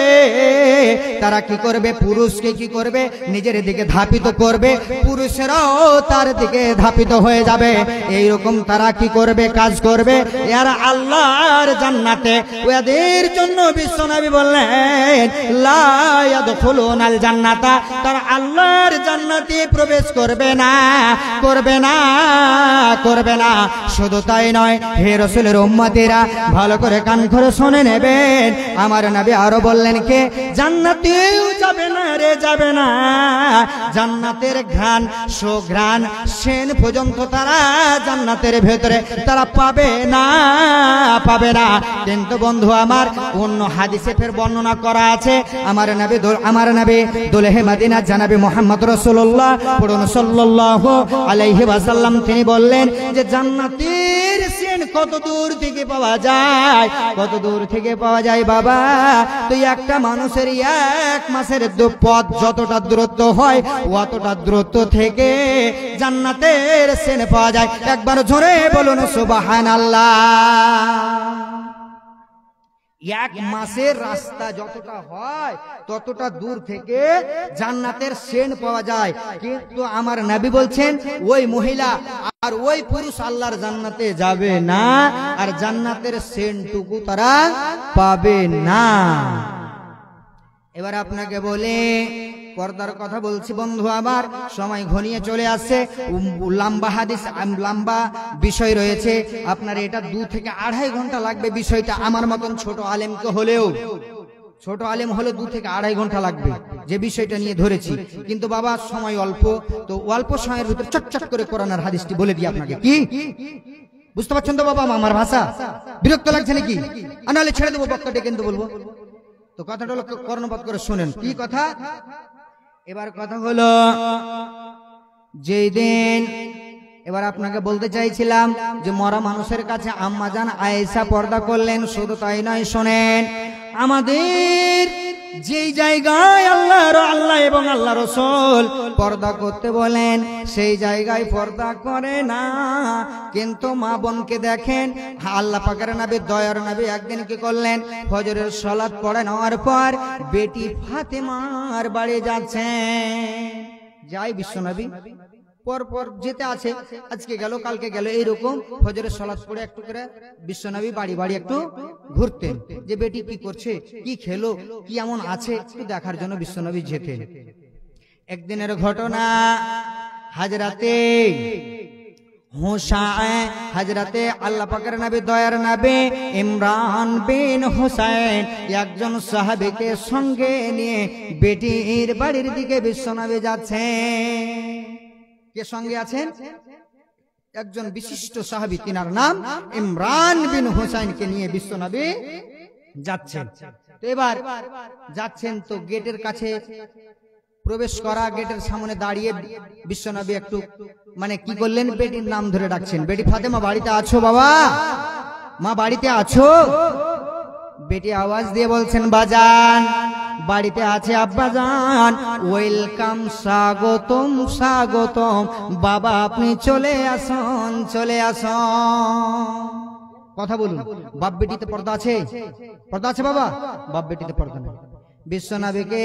তারা কি করবে? পুরুষকে কি করবে? নিজের দিকে ধাপিত করবে, পুরুষেরাও তার দিকে ধাপিত হয়ে যাবে। এই রকম তারা কি করবে? কাজ করবে। এরা আল্লাহর জান্নাতে, ওদের জন্য বিশ্বনবী বললেন লা ইয়াদখুলুনাল জান্নাতা, তারা আল্লাহর জান্নাতে প্রবেশ করবে না, করবে না, করবে না। শুধু তাই নয়, হে রাসূলের উম্মতেরা ভালো করে কান করে শুনে নেবেন। আমার নবী আরো বললেন কে জান্নাতেও যাবে না রে, যাবে না। জান্নাতের ঘ্রাণ, সুঘ্রাণ, সেন পর্যন্ত তারা জান্নাতের ভেতরে তারা পাবে না, পাবে না। কিন্তু বন্ধু আমার, অন্য হাদিসে ফের বর্ণনা করা আছে, আমার নবী দুলহে মদিনা জানাবি মুহাম্মদ রাসূলুল্লাহ পড়ুন সাল্লাল্লাহু আলাইহি ওয়াসাল্লাম, তিনি বললেন যে জান্নাতের সেন কত দূর থেকে পাওয়া যায়, কত দূর থেকে পাওয়া যায় বাবা? তো একটা মানুষের এক মাসের পথ যতটা দূরত্ব হয়, অতটা দূরত্ব থেকে জান্নাতের সেন পাওয়া যায়। একবার জোরে বলুন সুবহানাল্লাহ। এক মাসের রাস্তা যতটা হয় ততটা দূর থেকে জান্নাতের সেন পাওয়া যায়। কিন্তু আমার নবী বলছেন ওই মহিলা আর ওই পুরুষ আল্লাহর জান্নাতে যাবে না, আর জান্নাতের সেনটুকু তারা পাবে না। এবার আপনাকে বলে পর্দার কথা বলছি বন্ধু আমার, সময় ঘনিয়ে চলে আসছে, লম্বা হাদিস, লম্বা বিষয় রয়েছে, আপনার এটা 2 থেকে 2.5 ঘন্টা লাগবে বিষয়টা। আমার মতন ছোট আলেমকে হলেও, ছোট আলেম হলে 2 থেকে 2.5 ঘন্টা লাগবে যে বিষয়টা নিয়ে ধরেছি। কিন্তু বাবা সময় অল্প, তো অল্প সময়ের ভিতরে চটচট করে কোরআনের হাদিসটি বলে দিই আপনাকে। কি বুঝতে পারছেন তো বাবা আমার ভাষা? বিরক্ত লাগছে নাকি? নাহলে ছেড়ে দেবো, বক্তা ডেকে কিন্তু বলবো। তো কথাটা হলো কর্ণপাত করে শোনেন। কি কথা? এবার কথা হলো যেই দিন, এবার আপনাকে বলতে চাইছিলাম যে মরা মানুষের কাছে আম্মাজান আয়েশা পর্দা করলেন। শুধু তাই নয়, শোনেন, আমাদের যেই জায়গায় আল্লাহ এবং আল্লাহ রাসূল পর্দা করতে বলেন সেই জায়গায় পর্দা করে না। কিন্তু মা বোনকে দেখেন, আল্লাহ পাকের নবী, দয়ার নবী একদিন কি করলেন? ফজরের সালাত পড়ে নেওয়ার পর বেটি ফাতেমার বাড়ি যাচ্ছেন। যাই বিশ্বনবী পর যেতে আছে, আজকে গেল কালকে গেল, এইরকম ফজরের সালাত পড়ে একটু করে বিশ্বনবী বাড়ি বাড়ি একটু ঘুরতেন, যে বেটি কি করছে, কি খেলো, কি এমন আছে একটু দেখার জন্য বিশ্বনবী যেতেন। একদিনের ঘটনা, হাজরাতে হুসাইন, হাজরাতে আল্লাহ পাকের নবী, দয়ার নবী ইমরান বিন হুসাইন একজন সাহাবীকে সঙ্গে নিয়ে বেটির বাড়ির দিকে বিশ্বনবী যাচ্ছেন। কে সঙ্গে আছেন? একজন বিশিষ্ট সাহাবী, তিনার নাম ইমরান বিন হুসাইনকে নিয়ে বিশ্বনবী যাচ্ছেন। তো এবার যাচ্ছেন, তো গেটের কাছে প্রবেশ করা, গেটের সামনে দাঁড়িয়ে বিশ্বনবী একটু মানে কি করলেন, বেটির নাম ধরে ডাকছেন, বেটি ফাতেমা বাড়িতে আছো বাবা, মা বাড়িতে আছো? বেটি আওয়াজ দিয়ে বলছেন, বাজান বাড়িতে আছে আব্বাজান, ওয়েলকাম, স্বাগতম স্বাগতম, বাবা আপনি চলে আসুন চলে আসুন। কথা বলুন, বাপ বেটিতে পর্দা আছে? পর্দা আছে বাবা? বাপ বেটিতে পর্দা নেই। বিশ্বনবীকে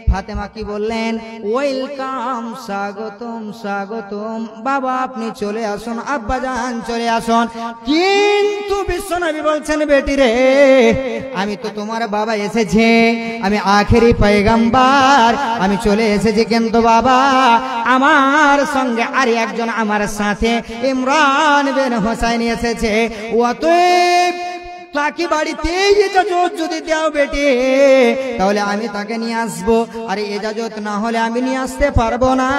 ফাতেমা কি বললেন, ওয়েলকাম, স্বাগতম স্বাগতম, বাবা আপনি চলে আসুন, আব্বাজান চলে আসুন। কিন্তু বিশ্বনবী বলছেন, বেটি রে আমি তো তোমার বাবা এসেছে, আমি আখেরি পয়গম্বর, আমি চলে এসেছি, কিন্তু বাবা আমার সঙ্গে আর একজন আমার সাথে ইমরান বিন হুসাইন এসেছে, অতএব তাকে বাড়িতে ইজাজত যদি দাও বেটি তাহলে আমি তাকে নিয়ে আসবো, আর ইজাজত না হলে আমি নিয়ে আসতে পারবো না।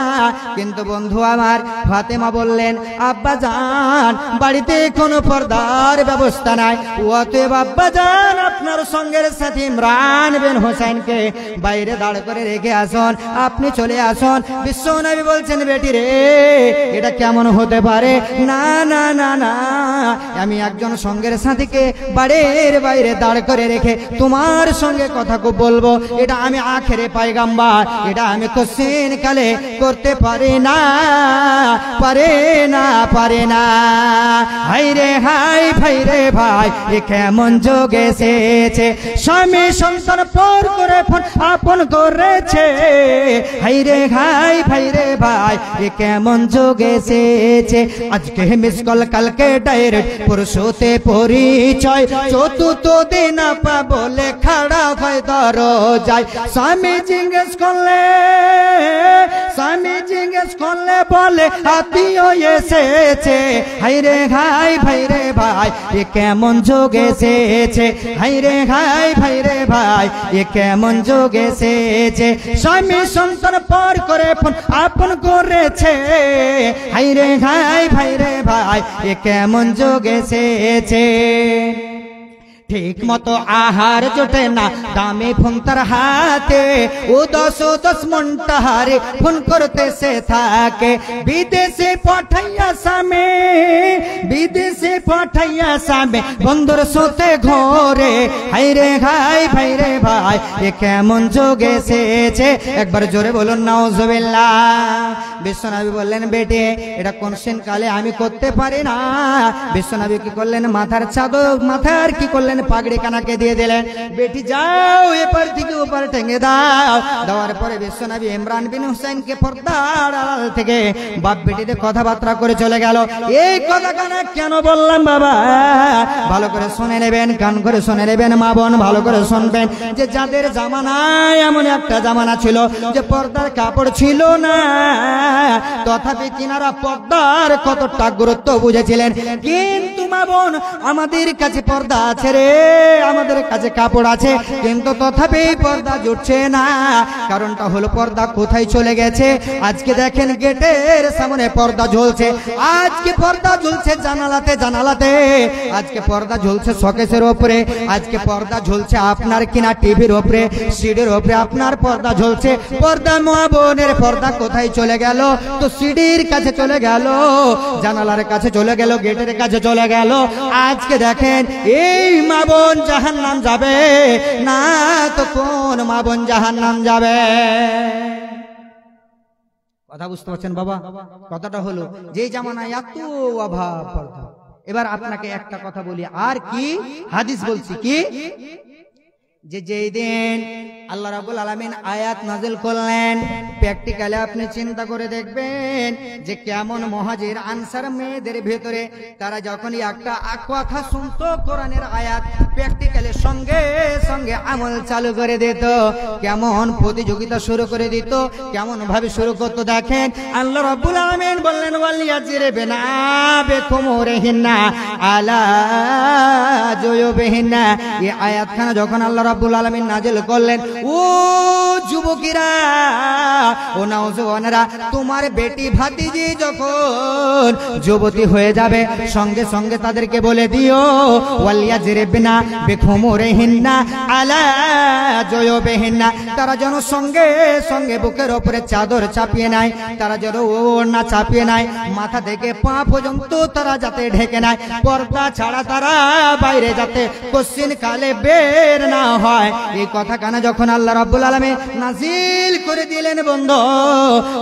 কিন্তু বন্ধু আমার ফাতেমা বললেন, আব্বা জান বাড়িতে কোনো পর্দার ব্যবস্থা নাই, অতএব আব্বা জান আপনার সঙ্গের সাথে ইমরান বিন হুসাইনকে বাইরে দাঁড় করে রেখে আসুন, আপনি চলে আসুন। বিশ্বনবী বলছেন, বেটি রে এটা কেমন হতে পারে? না না না না, আমি একজন সঙ্গের সাথীকে বাড়ির বাইরে দাঁড় করে রেখে তোমার সঙ্গে কথা বলবো, এটা আমি আখেরে পয়গম্বর, এটা আমি কোশ্চেন কালে করতে পারি না, পারে না পারে না। হাই রে হাই ভাই রে ভাই, এ কেমন যোগ এসেছে, স্বামী সন্তান পর করে ফোন আপন করেছে, হাই রে হাই ভাই রে ভাই, এ কেমন যোগ এসেছে। আজকে মিস কল, কালকে ডাইরেক্ট, পরশুতে পরিচয়, চতুর্থ দিন আপা বলে খাড়া হয় দরজায়। স্বামী জিজ্ঞেস করলে, স্বামী জিজ্ঞেস করলে বলে আত্মীয় এসেছে, হাই রে হাই ভাই রে ভাই, এ কেমন যোগ এসেছে, হাই রে হাই ভাই রে ভাই, এ কেমন যোগ এসেছে। স্বামী সন্তান পর করে ফোন আপন করেছে, হাই রে হাই ভাই রে ভাই, এ কেমন যোগ এসেছে। ঠিক মতো আহার জোটে না, দামে ফোন তার হাতে, ও 10 ঘন্টা হারে ফোন করতে সে থাকে। বিদেশে পাঠাইয়া স্বামী, বিদেশে পাঠাইয়া স্বামী, বন্ধুর সাথে ঘরে, হাই রে হাই ভাই রে ভাই, এ কেমন যোগ এসেছে। একবার জোরে বলুন নাউজুবিল্লাহ। বিশ্বনবী বললেন, বেটে এটা কোনদিন কালে আমি করতে পারি না। বিশ্বনবী কি করলেন, মাথার চাদর, মাথার কি করলেন, পাগড়ি কানাকে দিয়ে দিলেন, বেটি যাও এপার থেকে ওপার টেঙ্গে দাও। দেওয়ার পরে বিশ্বনবী ইমরান বিন হুসাইনকে পর্দার আড়াল থেকে বাপ বেটিতে কথাবার্তা করে চলে গেল। এই কথা কানা কেন বললাম বাবা, ভালো করে শুনে নেবেন, কান করে শুনে নেবেন মা বোন, ভালো করে শুনবেন, যে যাদের জামানায় এমন একটা জামানা ছিল যে পর্দার কাপড় ছিল না, তথাপি তিনারা পর্দার কতটা গুরুত্ব বুঝেছিলেন। কিন্তু মা বোন আমাদের কাছে পর্দা আছে রে, আমাদের কাছে কাপড় আছে, কিন্তু তথাপি পর্দা জুটছে না। কারণটা হলো পর্দা কোথায় চলে গেছে। আজকে দেখেন গেটের সামনে পর্দা ঝুলছে, আজকে পর্দা ঝুলছে জানালাতে জানালাতে, আজকে পর্দা ঝুলছে শোকেসের উপরে, আজকে পর্দা ঝুলছে আপনার কিনা টিভির উপরে, সিডির উপরে আপনার পর্দা ঝুলছে। পর্দা মা বোনের পর্দা কোথায় চলে গেল? তো সিডির কাছে চলে গেল, জানালার কাছে চলে গেল, গেটের কাছে চলে গেল। আজকে দেখেন এই মা বোন জাহান্নাম যাবে না তো কোন মা বোন জাহান্নাম যাবে? কথা বুঝতে পারছেন বাবা? কথাটা হলো যে জামানায় এত অভাব পর্দা। এবার আপনাকে একটা কথা বলি, আর কি হাদিস বলছি কি, যে যেই দিন আল্লাহ রাব্বুল আলামিন আয়াত নাযিল করলেন, প্র্যাকটিক্যালি আপনি চিন্তা করে দেখবেন যে কেমন মুহাজির আনসার মেয়েদের ভেতরে তারা যখনই একটা কথা শুনতো কোরআনের আয়াত, প্র্যাকটিক্যালি সঙ্গে সঙ্গে আমল চালু করে দিত, কেমন প্রতিযোগিতা শুরু করে দিত, কেমন ভাবে শুরু করতো। দেখেন আল্লাহ রাব্বুল আলামিন বললেন, ওয়ালিয়াজরিবনা বিখুমুরিহিন্না আলা জুয়ুবিহিন্না। এই আয়াতখানা যখন আল্লাহ রাব্বুল আলামিন নাযিল করলেন, ও যুবকেরা ও নওজওয়ানেরা, তোমার বেটি ভাতিজি যখন যুবতী হয়ে যাবে সঙ্গে সঙ্গে তাদেরকে বলে দিও ওয়ালিয়াজরিবনা বিখুমুরিহিন্না আলা জয়ুবিহিন্না, তারা যেন সঙ্গে সঙ্গে বুকের উপরে চাদর চাপিয়ে নেয়, তারা যেন ওড়না চাপিয়ে নেয়, মাথা থেকে পা পর্যন্ত তারা যাতে ঢেকে নেয়, পর্দা ছাড়া তারা বাইরে যাতে কোশ্চিন কালে বের না হয়। এই কথা কানে যখন আল্লাহ রাব্বুল আলামিন নাজিল করে দিলেন বন্ধু,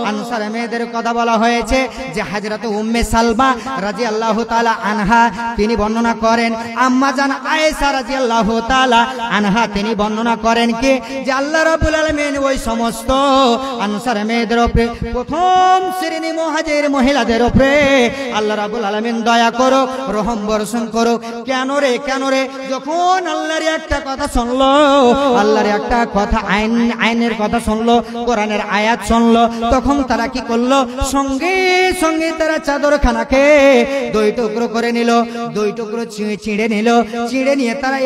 আনসার মেয়েদের কথা বলা হয়েছে যে হযরত উম্মে সালমা রাদিয়াল্লাহু তাআলা আনহা তিনি বর্ণনা করেন, আম্মা জান আয়েশা রাদিয়াল্লাহু তাআলা আনহা তিনি বর্ণনা করেন কি যে আল্লাহ রাব্বুল আলামিন ওই সমস্ত আনসার মেয়েদের উপরে, প্রথম শ্রেণী মুহাজির মহিলাদের উপরে আল্লাহ রাব্বুল আলামিন দয়া করো, রহম বর্ষণ করো। কেন রে যখন আল্লাহর একটা কথা শুনলো, আল্লাহর একটা কথা আইনের কথা শুনলো, কোরআনের আয়াত শুনলো, তখন তারা কি করলো, সঙ্গে সঙ্গে তারা চাদরখানাকে দুই টুকরো করে নিল, দুই টুকরো ছিঁড়ে নিল, ছিঁড়ে নিয়ে তারা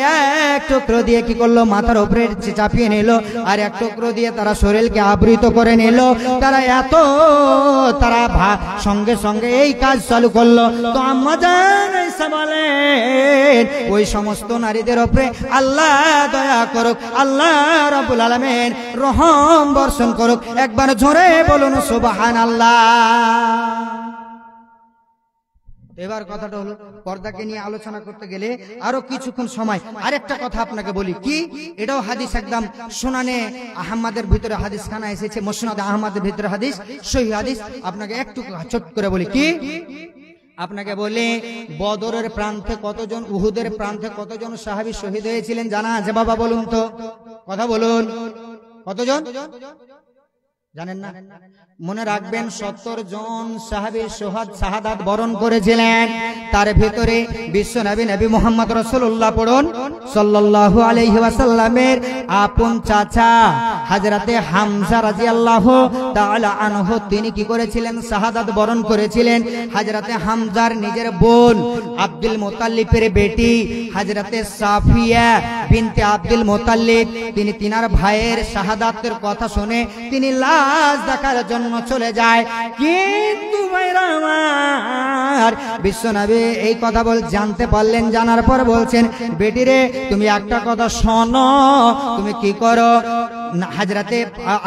এক টুকরো দিয়ে কি করলো, মাথার উপরে চাপিয়ে নিল, আর এক টুকরো দিয়ে তারা শরীরকে আবৃত করে নিল। তারা সঙ্গে সঙ্গে এই কাজ চালু করলো। তো আম্মা জান আয়েশা বলেন ওই সমস্ত নারীদের উপরে আল্লাহ দয়া করুক, আল্লাহ রাব্বুল আলামিন রহম বর্ষণ করুক। একবার জোরে বলুন সুবহানাল্লাহ। এবার কথাটা হলো পর্দাকে নিয়ে আলোচনা করতে গেলে আরো কিছুক্ষণ সময়। আরেকটা কথা আপনাকে বলি, কি এটাও হাদিস, একদম সুনানে আহমদের ভিতরে হাদিস খানা এসেছে, মুসনাদ আহমদের ভিতরে হাদিস, সহিহ হাদিস। আপনাকে একটু ছোট করে বলি, কি আপনাকে বলে বদরের প্রান্তে কতজন, উহুদের প্রান্তে কতজন সাহাবী শহীদ হয়েছিলেন জানা আছে বাবা? বলুন তো, কথা বলুন, কতজন জানেন না? মনে রাখবেন 70 জন সাহাবী শাহাদাত বরণ করেছিলেন। তার ভিতরে বিশ্ব নবী মুহাম্মদ রাসূলুল্লাহ পড়ুন সাল্লাল্লাহু আলাইহি ওয়াসাল্লামের আপন চাচা হযরতে হামজা রাদিয়াল্লাহু তাআলা আনহু তিনি কি করেছিলেন, শাহাদাত বরণ করেছিলেন। হযরতে হামজার নিজের বোন আব্দুল মুত্তালিবের বেটি হযরতে সাফিয়া বিনতে আব্দুল মুত্তালিব, তিনি তিনার ভাইয়ের শাহাদাতের কথা শুনে তিনি লাশ দেখার জন্য চলে যায়। কিন্তু ভাইরা আমার, বিশ্বনবী এই কথা জানতে পারলেন, জানার পর বলছেন, বেটিরে তুমি একটা কথা শোনো, তুমি কি করো। হযরতে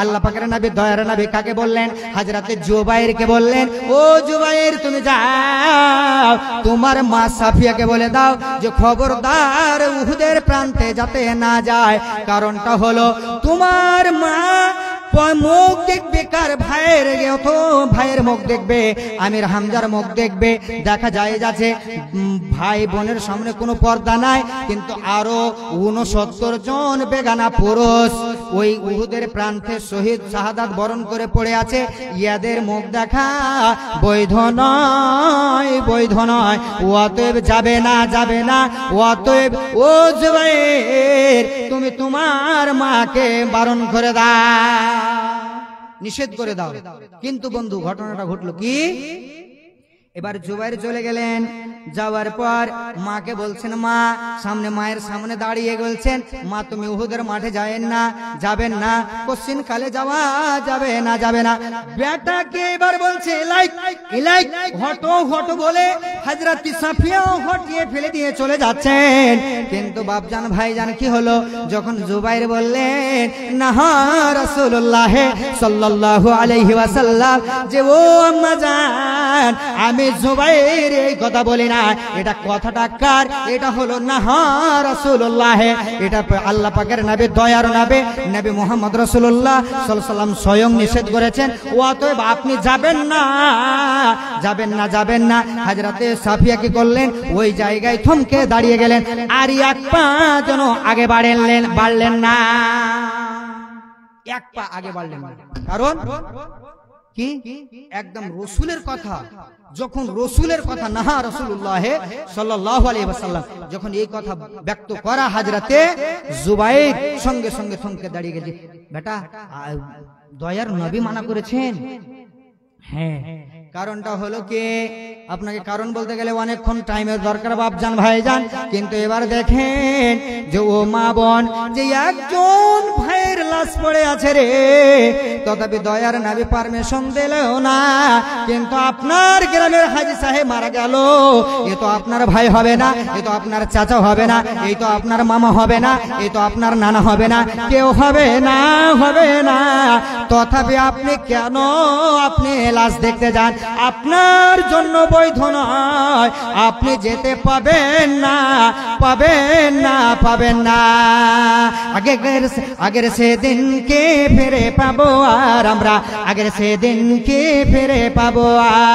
আল্লাহ পাকের নবী, দয়ার নবী কাকে বললেন? হযরতে জুবাইরকে বললেন, ও জুবাইর তুমি যাও তোমার মা সাফিয়াকে বলে দাও যে খবরদার উহুদের প্রান্তে যাতে না যায়। কারণটা হলো তোমার মা মুখ দেখবে কার, ভাইয়ের মুখ দেখবে, আমির হামজার মুখ দেখবে। দেখা যায় যাচ্ছে ভাই বোনের সামনে কোনো পর্দা নাই, কিন্তু আরো 69 জন বেগানা পুরুষ ওই উহুদের প্রান্তে শহীদ শাহাদাত বরণ করে পড়ে আছে। ইয়াদের মুখ দেখা বৈধ নয়, বৈধ নয়। অতএব যাবে না, যাবে না। অতএব ও জুবাইর তুমি তোমার মাকে বারণ করে দাও, নিষেধ করে দাও। কিন্তু বন্ধু ঘটনাটা ঘটলো কি, এবার জুবাইর চলে গেলেন, যাওয়ার পর মাকে বলছেন, মা সামনে, মায়ের সামনে দাঁড়িয়ে বলছেন, মা তুমি উহুদের মাঠে যাবেন না, কোশ্চিন কালে যাওয়া যাবে না, যাবে না। বেটাকে এবার বলছে ইলাইক হটো বলে হযরত সাফিয়া হটিয়ে ফেলে দিয়ে চলে যাচ্ছেন। কিন্তু বাপজান ভাইজান কি হলো, যখন জুবাইর বললেন না রাসূলুল্লাহ সাল্লাল্লাহু আলাইহি ওয়াসাল্লাম যে ও আম্মা জান আমি জুবাইর এই কথা বলি না, এটা কথাটা কার? এটা হলো না রাসূলুল্লাহ, এটা আল্লাহ পাকের নবী, দয়ার নবী মুহাম্মদ রাসূলুল্লাহ সাল্লাল্লাহু আলাইহি ওয়াসাল্লাম স্বয়ং নিষেধ করেছেন। অতএব আপনি যাবেন না, যাবেন না, যাবেন না। হযরতে সাফিয়া কি করলেন, ওই জায়গায় থমকে দাঁড়িয়ে গেলেন, আর এক পা যেন আগে বাড়লেন না, এক পা আগে বাড়লেন না। কারণ কি, একদম রসুলের কথা, যখন রসুলের কথা না রাসূলুল্লাহ সাল্লাল্লাহু আলাইহি ওয়াসাল্লাম যখন এই কথা ব্যক্ত করা, হযরতে জুবাইর সঙ্গে সঙ্গে থমকে দাঁড়িয়ে গেছে। বেটা দয়ার নবী মানা করেছেন। হ্যাঁ, কারণটা হলো কি, আপনাকে কারণ বলতে গেলে অনেকক্ষণ টাইমের দরকার বাপজান ভাইজান, কিন্তু এবার দেখেন যে ও মা বোন, যে একজন ভাইয়ের লাশ পড়ে আছে রে, তথাপি দয়ার নবী পারমিশন দিলেও না, কিন্তু আপনার গ্রামের হাজী সাহেব মারা গেল, এ তো আপনার ভাই হবে না, এ তো আপনার চাচা হবে না, এই তো আপনার মামা হবে না, এই তো আপনার নানা হবে না, কেউ হবে না, হবে না। তথাপি আপনি কেন আপনি লাশ দেখতে যান? আপনার জন্য বৈধ নয়, আপনি যেতে পাবেন না, পাবেন না, পাবেন না। আগের সেদিনকে ফিরে পাবো আর আমরা, আগের সেদিনকে ফিরে পাবো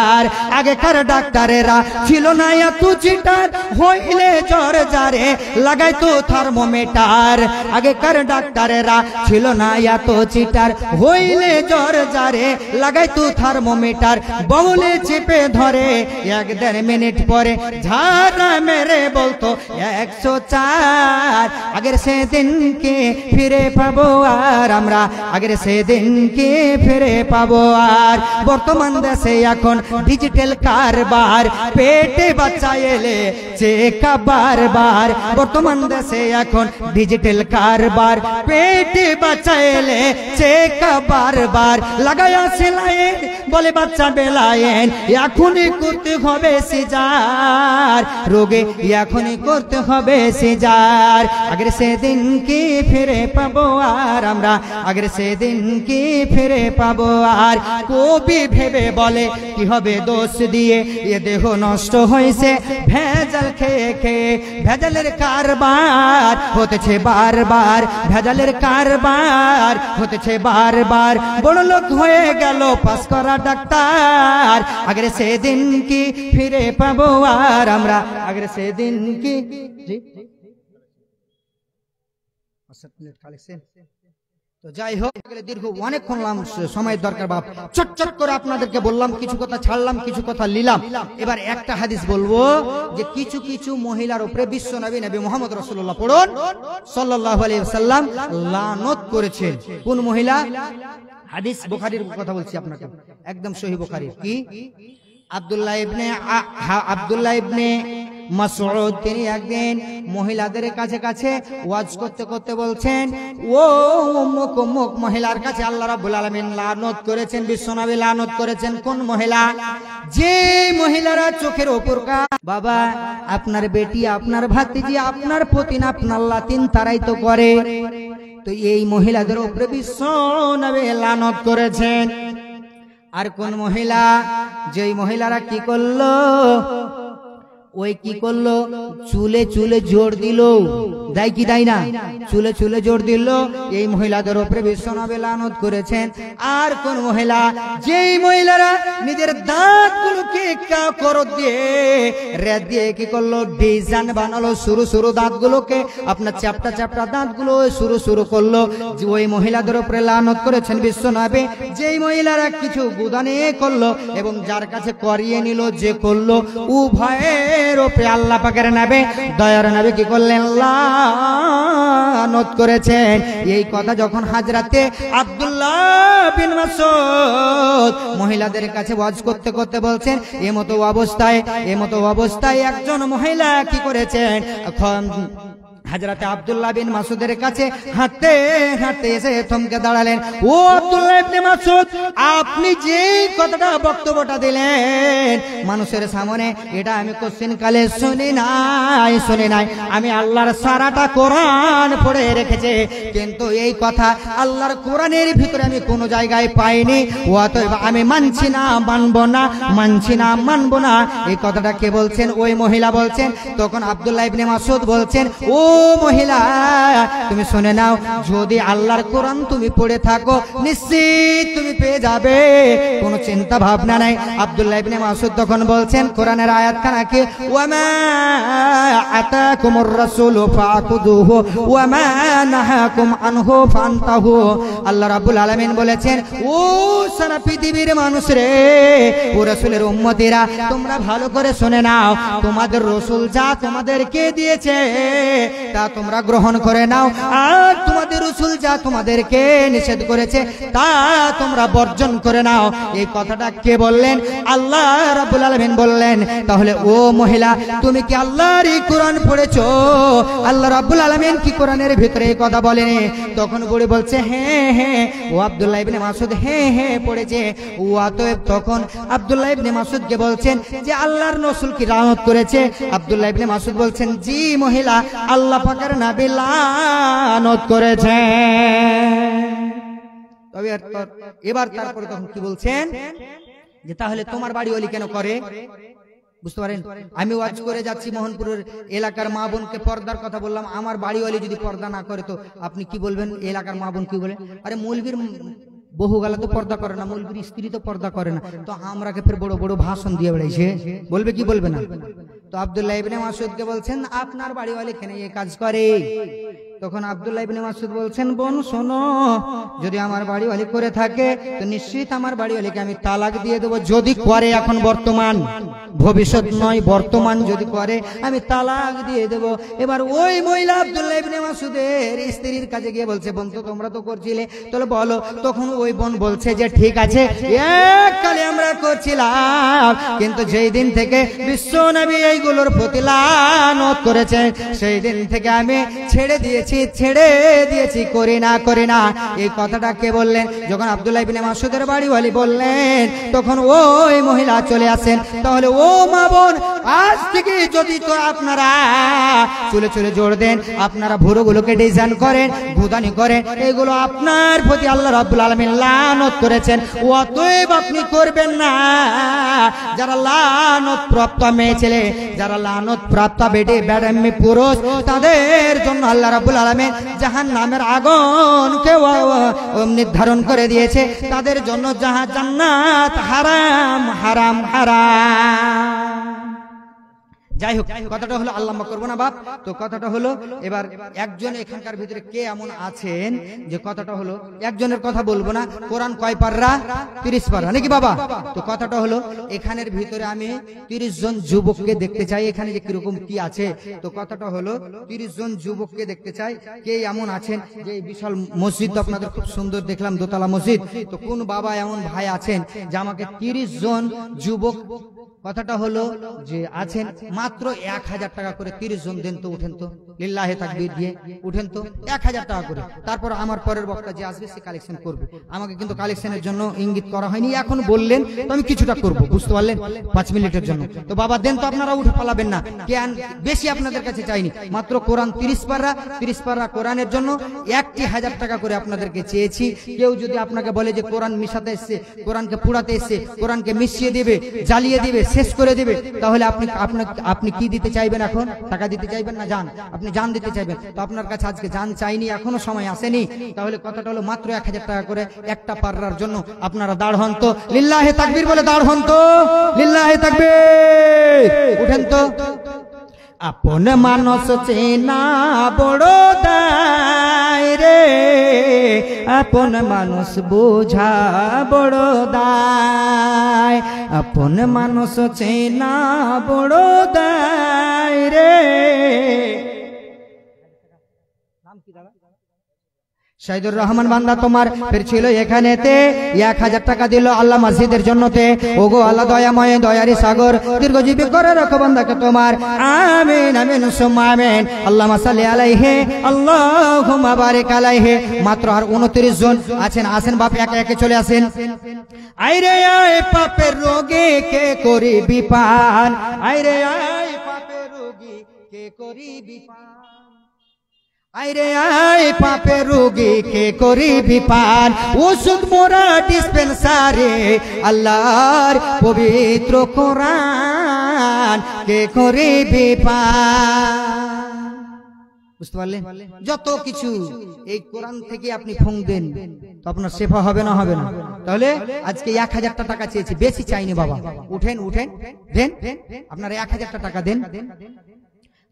আর। আগেকার ডাক্তারেরা ছিল না এত চিটার, হইলে জ্বর জারে লাগাইতো থার্মোমিটার। আগেকার ডাক্তারেরা ছিল না এত চিটার, হইলে জ্বর জারে লাগাইতো থার্মোমিটার। বউলে চেপে ধরে 1-1.5 মিনিট পরে ঝাড়া মেরে বলতো 104। আগের সেদিনকে ফিরে পাবো আর আমরা, আগের সেদিনকে ফিরে পাবো আর। বর্তমান দেশে এখন ডিজিটাল কারবার, পেটে বাচ্চা এলে চেকআপ বারবার। বর্তমান দেশে এখন ডিজিটাল কারবার, পেটে বাচ্চা এলে চেকআপ বারবার। লাগায়া সেলাইন বলে বাচ্চা বেলায়েন, এখনই করতে হবে সিজার, রোগে এখনই করতে হবে সিজার। আগের সেদিনকে ফিরে পাবো আর আমরা, আগের সেদিনকে ফিরে পাবো আর। কবি ভেবে বলে কি হবে দোষ দিয়ে, এ দেহ নষ্ট হয়েছে ভেজাল খেয়ে খেয়ে। ভেজালের কারবার হতেছে বারবার, ভেজালের কারবার হতেছে বারবার। বড় লোক হয়ে গেল পাস করা ডাক্তার, আগের সেদিন কি ফিরে পাবো আর আমরা, আগের সেদিন কি। তো যাই হোক, দীর্ঘ অনেকক্ষণ সময়ের দরকার বাপ, চটচট করে আপনাদেরকে বললাম, কিছু কথা ছাড়লাম, কিছু কথা নিলাম। এবার একটা হাদিস বলবো যে কিছু কিছু মহিলার উপরে বিশ্ব নবী নবী মুহাম্মদ রাসূলুল্লাহ পড়ুন সাল্লাল্লাহু আলাইহি ওয়াসাল্লাম লানত করেছেন। কোন মহিলা? হাদিস বুখারীর কথা বলছি আপনাকে, একদম সহিহ বুখারী। কি? আব্দুল্লাহ ইবনে মাসউদ তিনি একদিন মহিলাদের কাছে ওয়াজ করতে করতে বলছেন, ও অমুক অমুক মহিলার কাছে আল্লাহ রাব্বুল আলামিন লানত করেছেন, বিশ্বনবী লানত করেছেন। কোন মহিলা? যে মহিলারা চোখের ওপর বাবা আপনার বেটি, আপনার ভাতিজি, আপনার পতিন, আপনার লাতিন তারাই তো করে, তো এই মহিলাদের উপরে বিশ্বনবী লানত করেছেন। আর কোন মহিলা? যেই মহিলারা কি করলো, ওই কি করলো, চুলে চুলে জোর দিল, দেয় কি দেয় না? চুলে চুলে জোর দিল, এই মহিলাদের উপরে বিশ্বনবী লানত করেছেন। আর কোন মহিলা? যেই মহিলারা নিজের দাঁতগুলোকে করত দিয়ে রেত দিয়ে কি করলো, ডিজাইন বানালো, সরু সরু দাঁতগুলোকে, আপনার চ্যাপটা চ্যাপটা দাঁতগুলো সরু সরু করলো, ওই মহিলাদের উপরে লানত করেছেন বিশ্বনবী। যেই মহিলারা কিছু গুদানে করলো এবং যার কাছে করিয়ে নিল, যে করলো, উভয়ের উপরে আল্লাহ পাকের নবী দয়ার নবী কি করলেন, লানত করেছেন। এই কথা যখন হযরতে আব্দুল্লাহ বিন মাসউদ মহিলাদের কাছে ওয়াজ করতে করতে বলছেন, এমতো অবস্থায় একজন মহিলা কি করেছেন, হযরতে আব্দুল্লাহ বিন মাসউদের কাছে হাঁটতে হাঁটতে এসে থমকে দাঁড়ালেন। ও আব্দুল্লাহ ইবনে মাসউদ, আপনি যে কথাটা বক্তব্যটা দিলেন মানুষের সামনে, এটা আমি কোশ্চেন কালে শুনি নাই। আমি আল্লাহর সারাটা কোরআন পড়ে রেখেছি, কিন্তু এই কথা আল্লাহর কোরআনের ভিতরে আমি কোনো জায়গায় পাইনি। অতএব আমি মানছি না, মানবো না। এই কথাটা কে বলছেন? ওই মহিলা বলছেন। তখন আব্দুল্লাহ ইবনে মাসউদ বলছেন, ও মহিলা, তুমি শুনে নাও, যদি আল্লাহর কোরআন তুমি পড়ে থাকো নিশ্চিত তুমি পেয়ে যাবে, কোনো চিন্তা ভাবনা নাই। আব্দুল্লাহ ইবনে মাসউদ তখন বলছেন কোরআনের আয়াতখানা কি, ওয়ামা আতাকুমুর রাসূলু ফাখুযুহু ওয়ামা নাহাকুম আনহু ফান্তাহু। আল্লাহ রাব্বুল আলামিন বলেছেন, ও সারা পৃথিবীর মানুষ রে, ও রাসূলের উম্মতিরা, তোমরা ভালো করে শুনে নাও, তোমাদের রাসূল যা তোমাদেরকে দিয়েছে তা তোমরা গ্রহণ করে নাও, আর তোমাদের আমাদের রাসূল যা তোমাদেরকে নিষেধ করেছে তা তোমরা বর্জন করে নাও। এই কথাটা কে বললেন? আল্লাহ রাব্বুল আলামিন বললেন। তাহলে ও মহিলা, তুমি কি আল্লাহর এই কোরআন পড়েছো? আল্লাহ রাব্বুল আলামিন কি কোরআনের ভিতরে এই কথা বলেনি? তখন বুড়ি বলছে হ্যাঁ হ্যাঁ। ও আব্দুল্লাহ ইবনে মাসউদ হ্যাঁ হ্যাঁ পড়েছে। ও অতএব তখন আব্দুল্লাহ ইবনে মাসউদকে বলছেন যে আল্লাহর রাসূল কি লানত করেছে? আব্দুল্লাহ ইবনে মাসউদ বলছেন জি মহিলা, আল্লাহ পাকের নবী লানত করেছে। তবে এবার তারপরে তখন কি বলছেন যে তাহলে তোমার বাড়ি ওলি কেন করে? বুঝতে পারেন, আমি ওয়াজ করে যাচ্ছি মোহনপুরের এলাকার মা বোনকে পর্দার কথা বললাম, আমার বাড়ি ওলি যদি পর্দা না করে তো আপনি কি বলবেন? এলাকার মা বোন কি বলে? আরে মৌলবীর বহু গালা তো পর্দা করে না, মৌলবীর স্ত্রী তো পর্দা করে না, তো আমরাকে ফের বড় বড় ভাষণ দিয়ে বেড়াইছে, বলবে কি বলবে না? তো আব্দুল্লাহ ইবনে মাসউদকে বলছেন আপনার বাড়ি ওয়ালি কেন এই কাজ করে? তখন আব্দুল্লাহ ইবনে মাসউদ বলছেন বোন শোনো, যদি আমার বাড়ি ওয়ালি করে থাকে তো নিশ্চিত আমার বাড়ি ওয়ালিকে আমি তালাক দিয়ে দেবো। যদি করে, এখন বর্তমান, ভবিষ্যৎ নয়, বর্তমান যদি করে আমি তালাক দিয়ে দেব। এবার ওই মহিলা আব্দুল্লাহ ইবনে মাসউদের স্ত্রীর কাছে গিয়ে বলছে বোন তো তোমরা তো করছিলে, তাহলে বলো। তখন ওই বোন বলছে যে ঠিক আছে, এককালে আমরা করছিলাম, কিন্তু যেই দিন থেকে বিশ্ব নবী এইগুলোর প্রতি লানত করেছে সেই দিন থেকে আমি ছেড়ে দিয়েছি, করি না। এই কথাটা কে বললেন? যখন আব্দুল্লাহ ইবনে মাসউদের বাড়ি ওয়ালি বললেন তখন ওই মহিলা চলে আসেন। তাহলে ও মা বোন, আজ থেকে যদি তো আপনারা চুলে চুলে জোর দেন, আপনারা ভুরুগুলোকে ডিজাইন করেন, গুদানি করেন, এগুলো আপনার প্রতি আল্লাহ রাব্বুল আলামিন লানত করেছেন। অতএব আপনি করবেন না। যারা লানত প্রাপ্ত মেয়ে ছেলে, যারা লানত প্রাপ্ত বেডে পুরুষ, তাদের জন্য আল্লাহ রাব্বুল আলামিন জাহান্নামের আগুনকে নির্ধারণ করে দিয়েছে। তাদের জন্য জান্নাত হারাম হারাম হারাম। যাই হোক, কথাটা হলো, আল্লাহ করবো না বাপ। তো কথাটা হলো, এবার একজন এখানকার ভিতরে কে এমন আছেন যে কথাটা হলো, একজনের কথা বলবো না, কোরআন কয় পাররা? 30 পাররা নাকি বাবা? তো কথাটা হলো, এখানের ভিতরে আমি 30 জন যুবককে দেখতে চাই, এখানে যে কিরকম কি আছে। তো কথাটা হলো 30 জন যুবককে দেখতে চাই। কে এমন আছেন যে বিশাল মসজিদ তো আপনাদের খুব সুন্দর দেখলাম, দোতলা মসজিদ, তো কোন বাবা এমন ভাই আছেন যে আমাকে 30 জন যুবক, কথাটা হলো যে আছেন, মাত্র 1000 টাকা করে 30 জন দেন তো, উঠেন তো, লিল্লাহে তাকবীর দিয়ে উঠেন তো, 1000 টাকা করে। তারপর আমার পরের বক্তা যে আসবে সে কালেকশন করবে। আমাকে কিন্তু কালেকশনের জন্য ইঙ্গিত করা হয়নি, এখন বললেন তো আমি কিছুটা করব, বুঝতে পারলেন, 5 মিনিটের জন্য। তো বাবা দেন তো, আপনারা উঠে পালাবেন না, কেন বেশি আপনাদের কাছে চাইনি, মাত্র কোরআন 30 পারা কোরআনের জন্য 1000 টাকা করে আপনাদেরকে চেয়েছি। কেউ যদি আপনাকে বলে যে কোরআন মিশাতে এসছে, কোরআনকে পুড়াতে এসছে, কোরআনকে মিশিয়ে দিবে, জ্বালিয়ে দিবে, শেষ করে দিবে, তাহলে আপনি কি দিতে চাইবেন? এখন টাকা দিতে চাইবেন না জান? আপনি জান দিতে চাইবেন। তো আপনার কাছে আজকে জান চাইনি, এখনো সময় আসেনি। তাহলে কথাটা হলো মাত্র 1000 টাকা করে একটা পার্রার জন্য আপনারা দাঁড় হন তো, লিল্লাহে তাকবীর বলে দাঁড় হন তো, লিল্লাহে তাকবীর, উঠেন তো। আপন মানুষ চেনা বড় দায় রে, আপন মানুষ বোঝা বড় দায়, আপন মানুষ চেনা বড় দায় রে। শাহিদুর রহমান বান্দা তোমার ফের ছিল এখানেতে, 1000 টাকা দিল আল্লাহ মসজিদের জন্যতে। ওগো আল্লাহ দয়াময়, দয়ারি সাগর, দীর্ঘজীবী করে রাখো বান্দাকে তোমার। আমিন আমিন সুম্মা আমিন। আল্লাহুম্মা সাল্লি আলাইহি, আল্লাহুম্মা বারিক আলাইহি। মাত্র আর 29 জন আছেন। আসেন বাপ, একে একে চলে আসেন। আইরে আয় পাপের রোগী কে করি বিপান, আইরে আয় পাপের রোগী কে করি বিপান, আইরে আয় পাপের রোগী কে করি বিপান। ওষুধ মোরা ডিসপেন্সারে, আল্লাহর পবিত্র কোরআন কে করি বিপান। বুঝতে পারলেন? যত কিছু এই কোরআন থেকে আপনি ফোন দেন তো আপনার সেফা হবে না, হবে না? তাহলে আজকে 1000 টাকা চেয়েছি, বেশি চাইনি বাবা। উঠেন উঠেন, দেন, আপনারা 1000 টাকা দেন।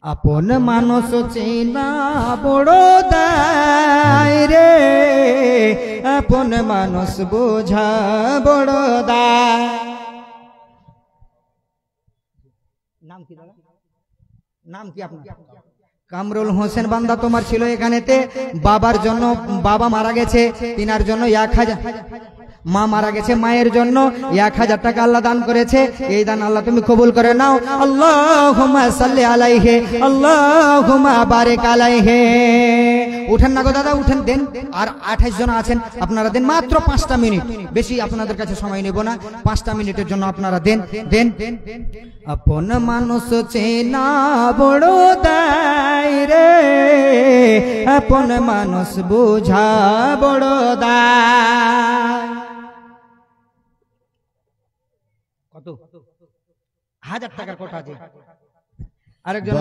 আপন মানুষ চেনা বড় দায় রে, আপন মানুষ বোঝা বড় দায়। নাম কি দাদা? নাম কি আপনার? কামরুল হোসেন বান্দা তোমার ছিল এখানেতে, বাবার জন্য, বাবা মারা গেছে তিনার জন্য 1000, মা মারা গেছে মায়ের জন্য 1000 টাকা আল্লাহ দান করেছে। এই দান আল্লাহ তুমি কবুল করে নাও। আল্লাহুম্মা সাল্লি আলাইহি, আল্লাহুম্মা বারিক আলাইহি। উঠেন না গো দাদা, উঠেন, দেন। আর 28 জন আছেন, আপনারা দেন মাত্র 5টা মিনিট, বেশি আপনাদের কাছে সময় নেব না, 5টা মিনিটের জন্য আপনারা দেন, দেন। আপন মানুষ চেনা বড় দায় রে, আপন মানুষ বুঝা বড় দায়। কত 1000 টাকার কোটা আছে। আরেকজন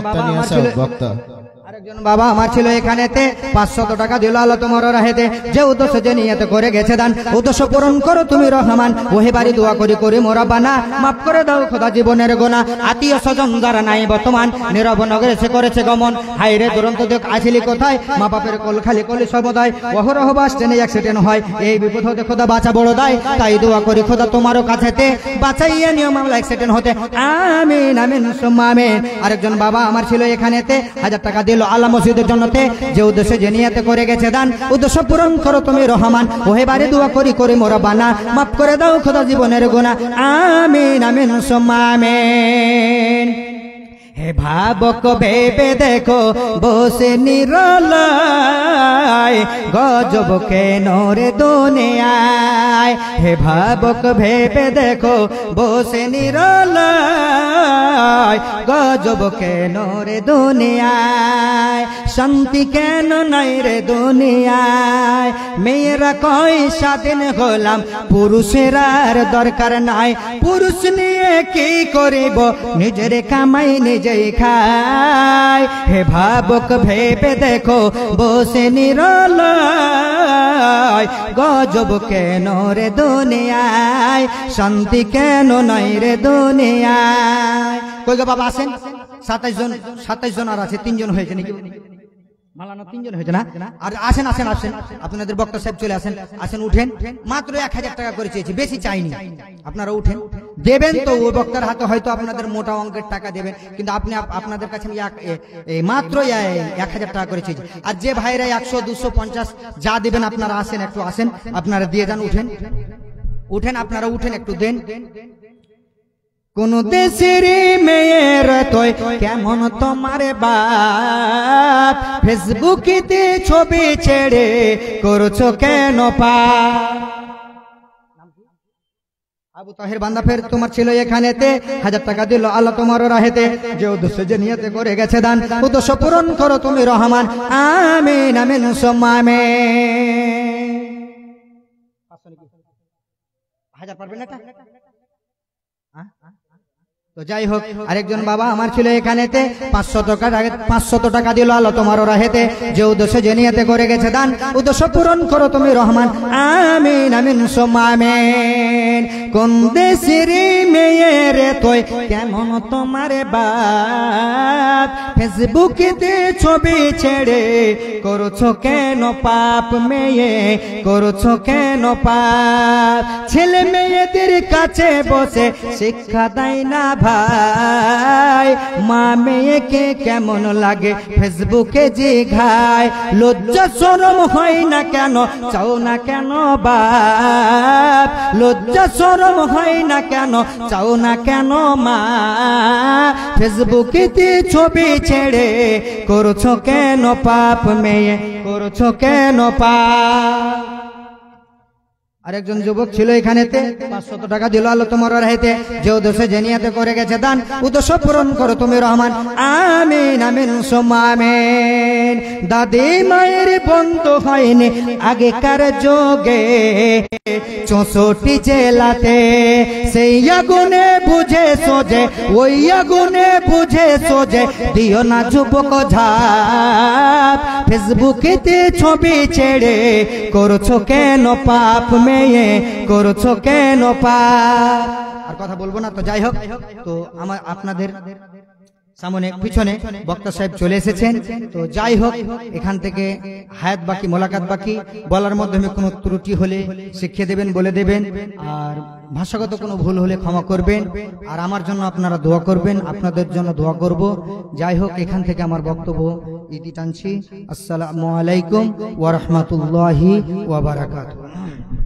বাবা আমার ছিল এখানেতে 500 টাকা দিল আল্লাহ তোমার রাহেতে। যে উদ্দেশ্য যে নিয়তে করে গেছে দান, উদ্দেশ্য পূরণ করো তুমি রহমান। ওহে বাড়ি দোয়া করি করি মোরা বানা, মাফ করে দাও খোদা জীবনের গোনা। আত্মীয় স্বজন যারা নাই বর্তমান, নীরব নগরে সে করেছে গমন। হাইরে দুরন্ত দেখ আসিলি কোথায়, মা বাপের কোল খালি কলি সর্বদাই। অহরহ বাস ট্রেনে অ্যাক্সিডেন্ট হয়, এই বিপদ হতে খোদা বাঁচা বড় দায়। তাই দোয়া করি খোদা তোমারও কাছেতে, বাঁচাইয়া নিয়ম মামলা অ্যাক্সিডেন্ট হতে। আমিন আমিন সুম্মা আমিন। আরেকজন বাবা আমার ছিল এখানেতে 1000 টাকা দিল আল্লাহ মসজিদের জন্যতে। যে উদ্দেশ্যে যে নিয়তে করে গেছে দান, উদ্দেশ্য পূরণ করো তুমি রহমান। ওহে বাড়ি দোয়া করি করি মোরা বানা, মাফ করে দাও খোদা জীবনের গুনাহ। আমিন আমিন সুম্মা আমিন। হে ভাবক ভেবে দেখো বসে নিরলায়, গজব কেন রে দুনিয়ায়। হে ভাবক ভেবে দেখো বসে নিরলায়, গজব কেন রে দুনিয়ায়। শান্তি কেন নাই রে দুনিয়ায়। মেয়েরা কয় স্বাধীন হলাম, পুরুষের আর দরকার নাই। পুরুষ নিয়ে কি করিব, নিজের কামাই নিজেই খায়। হে ভাবক ভেবে দেখো বসে নিরলায়, গজব কেন রে দুনিয়ায়। শান্তি কেন নাই রে দুনিয়ায়। কই গো বাবা আসেন, 27 জন আর আছে, 3 জন হয়েছে নাকি মালানা, 3 জন হয়েছে না? আর আসেন আসেন আসেন, আপনাদের বক্তা সাহেব চলে আসেন, আসেন উঠেন। মাত্র 1000 টাকা করে চেয়েছি, বেশি চাইনি। আপনারা উঠেন, দেবেন তো ওই বক্তার হাতে হয়তো আপনাদের মোটা অঙ্কের টাকা দেবেন, কিন্তু আপনি আপনাদের কাছে মাত্র 1000 টাকা করে চেয়েছি। আর যে ভাইরা 100 200 50 যা দেবেন আপনারা আসেন, একটু আসেন, আপনারা দিয়ে যান। উঠেন উঠেন, আপনারা উঠেন, একটু দেন। কোন দেশের মেয়ের তোই কেমন তোমার বাপ, ফেসবুকেতে ছবি ছেড়ে করছো কেন পাপ। আবু তাহের বান্দা ফের তোমার ছিল এখানেতে, 1000 টাকা দিল আল্লাহ তোমার রাহেতে। যে উদ্দেশ্য যে নিয়তে করে গেছে দান, উদ্দেশ্য পূরণ করো তুমি রহমান। আমিন আমিন সুম্মা আমিন। 1000 পারবেন না? তো যাই হোক, আরেকজন বাবা আমার ছিল এখানেতে 500 টাকা দিল আল্লাহ তোমার রাহেতে। যে উদ্দেশ্য যে নিয়তে করে গেছে দান, উদ্দেশ্য পূরণ করো তুমি রহমান। আমিন আমিন সুম্মা আমিন। কোন দেশের মেয়ের তোই কেমন তোমার বাপ, ফেসবুকেতে ছবি ছেড়ে করছো কেন পাপ। মেয়ে করছো কেন পাপ। ছেলে মেয়েদের কাছে বসে শিক্ষা দেয় না ভাই, মা মেয়েকে কেমন লাগে ফেসবুকে জিঘায়। লজ্জা শরম হয় না কেন, চাও না কেন বাপ। লজ্জা শরম হয় না কেন, চাও না কেন মা। ফেসবুকেতে ছবি ছেড়ে করছো কেন পাপ। মেয়ে করছো কেন পাপ। আরেকজন যুবক ছিল এখানেতে 500 টাকা দিল আল্লাহ তোমার রাহেতে। যে উদ্দেশ্যে যে নিয়তে করে গেছে দান, উদ্দেশ্য পূরণ করো তুমি রহমান। আমিন আমিন সুম্মা আমিন। দাদি মায়ের বন্ধু হয়নি আগেকার যুগে, 64 জেলাতে। সেই আগুনে বুঝে সোজে, ওই আগুনে বুঝে সোজে দিও না যুবক ঝাপ। ফেসবুকেতে ছবি ছেড়ে করছো কেন পাপ। মেয়ে করছো কেন পাপ। আর কথা বলবো না, তো যাই হোক। তো আমার আপনাদের সামনে পিছনে বক্তা সাহেব চলে এসেছেন। তো যাই হোক, এখান থেকে হায়াত বাকি, মোলাকাত বাকি, বলার মাধ্যমে কোনো ত্রুটি হলে শিখিয়ে দেবেন, বলে দেবেন, আর ভাষাগত কোনো ভুল হলে ক্ষমা করবেন, আর আমার জন্য আপনারা দোয়া করবেন, আপনাদের জন্য দোয়া করব। যাই হোক, এখান থেকে আমার বক্তব্য ইতি টানছি। আসসালামু আলাইকুম ওয়া রাহমাতুল্লাহি ওয়া বারাকাতুহু।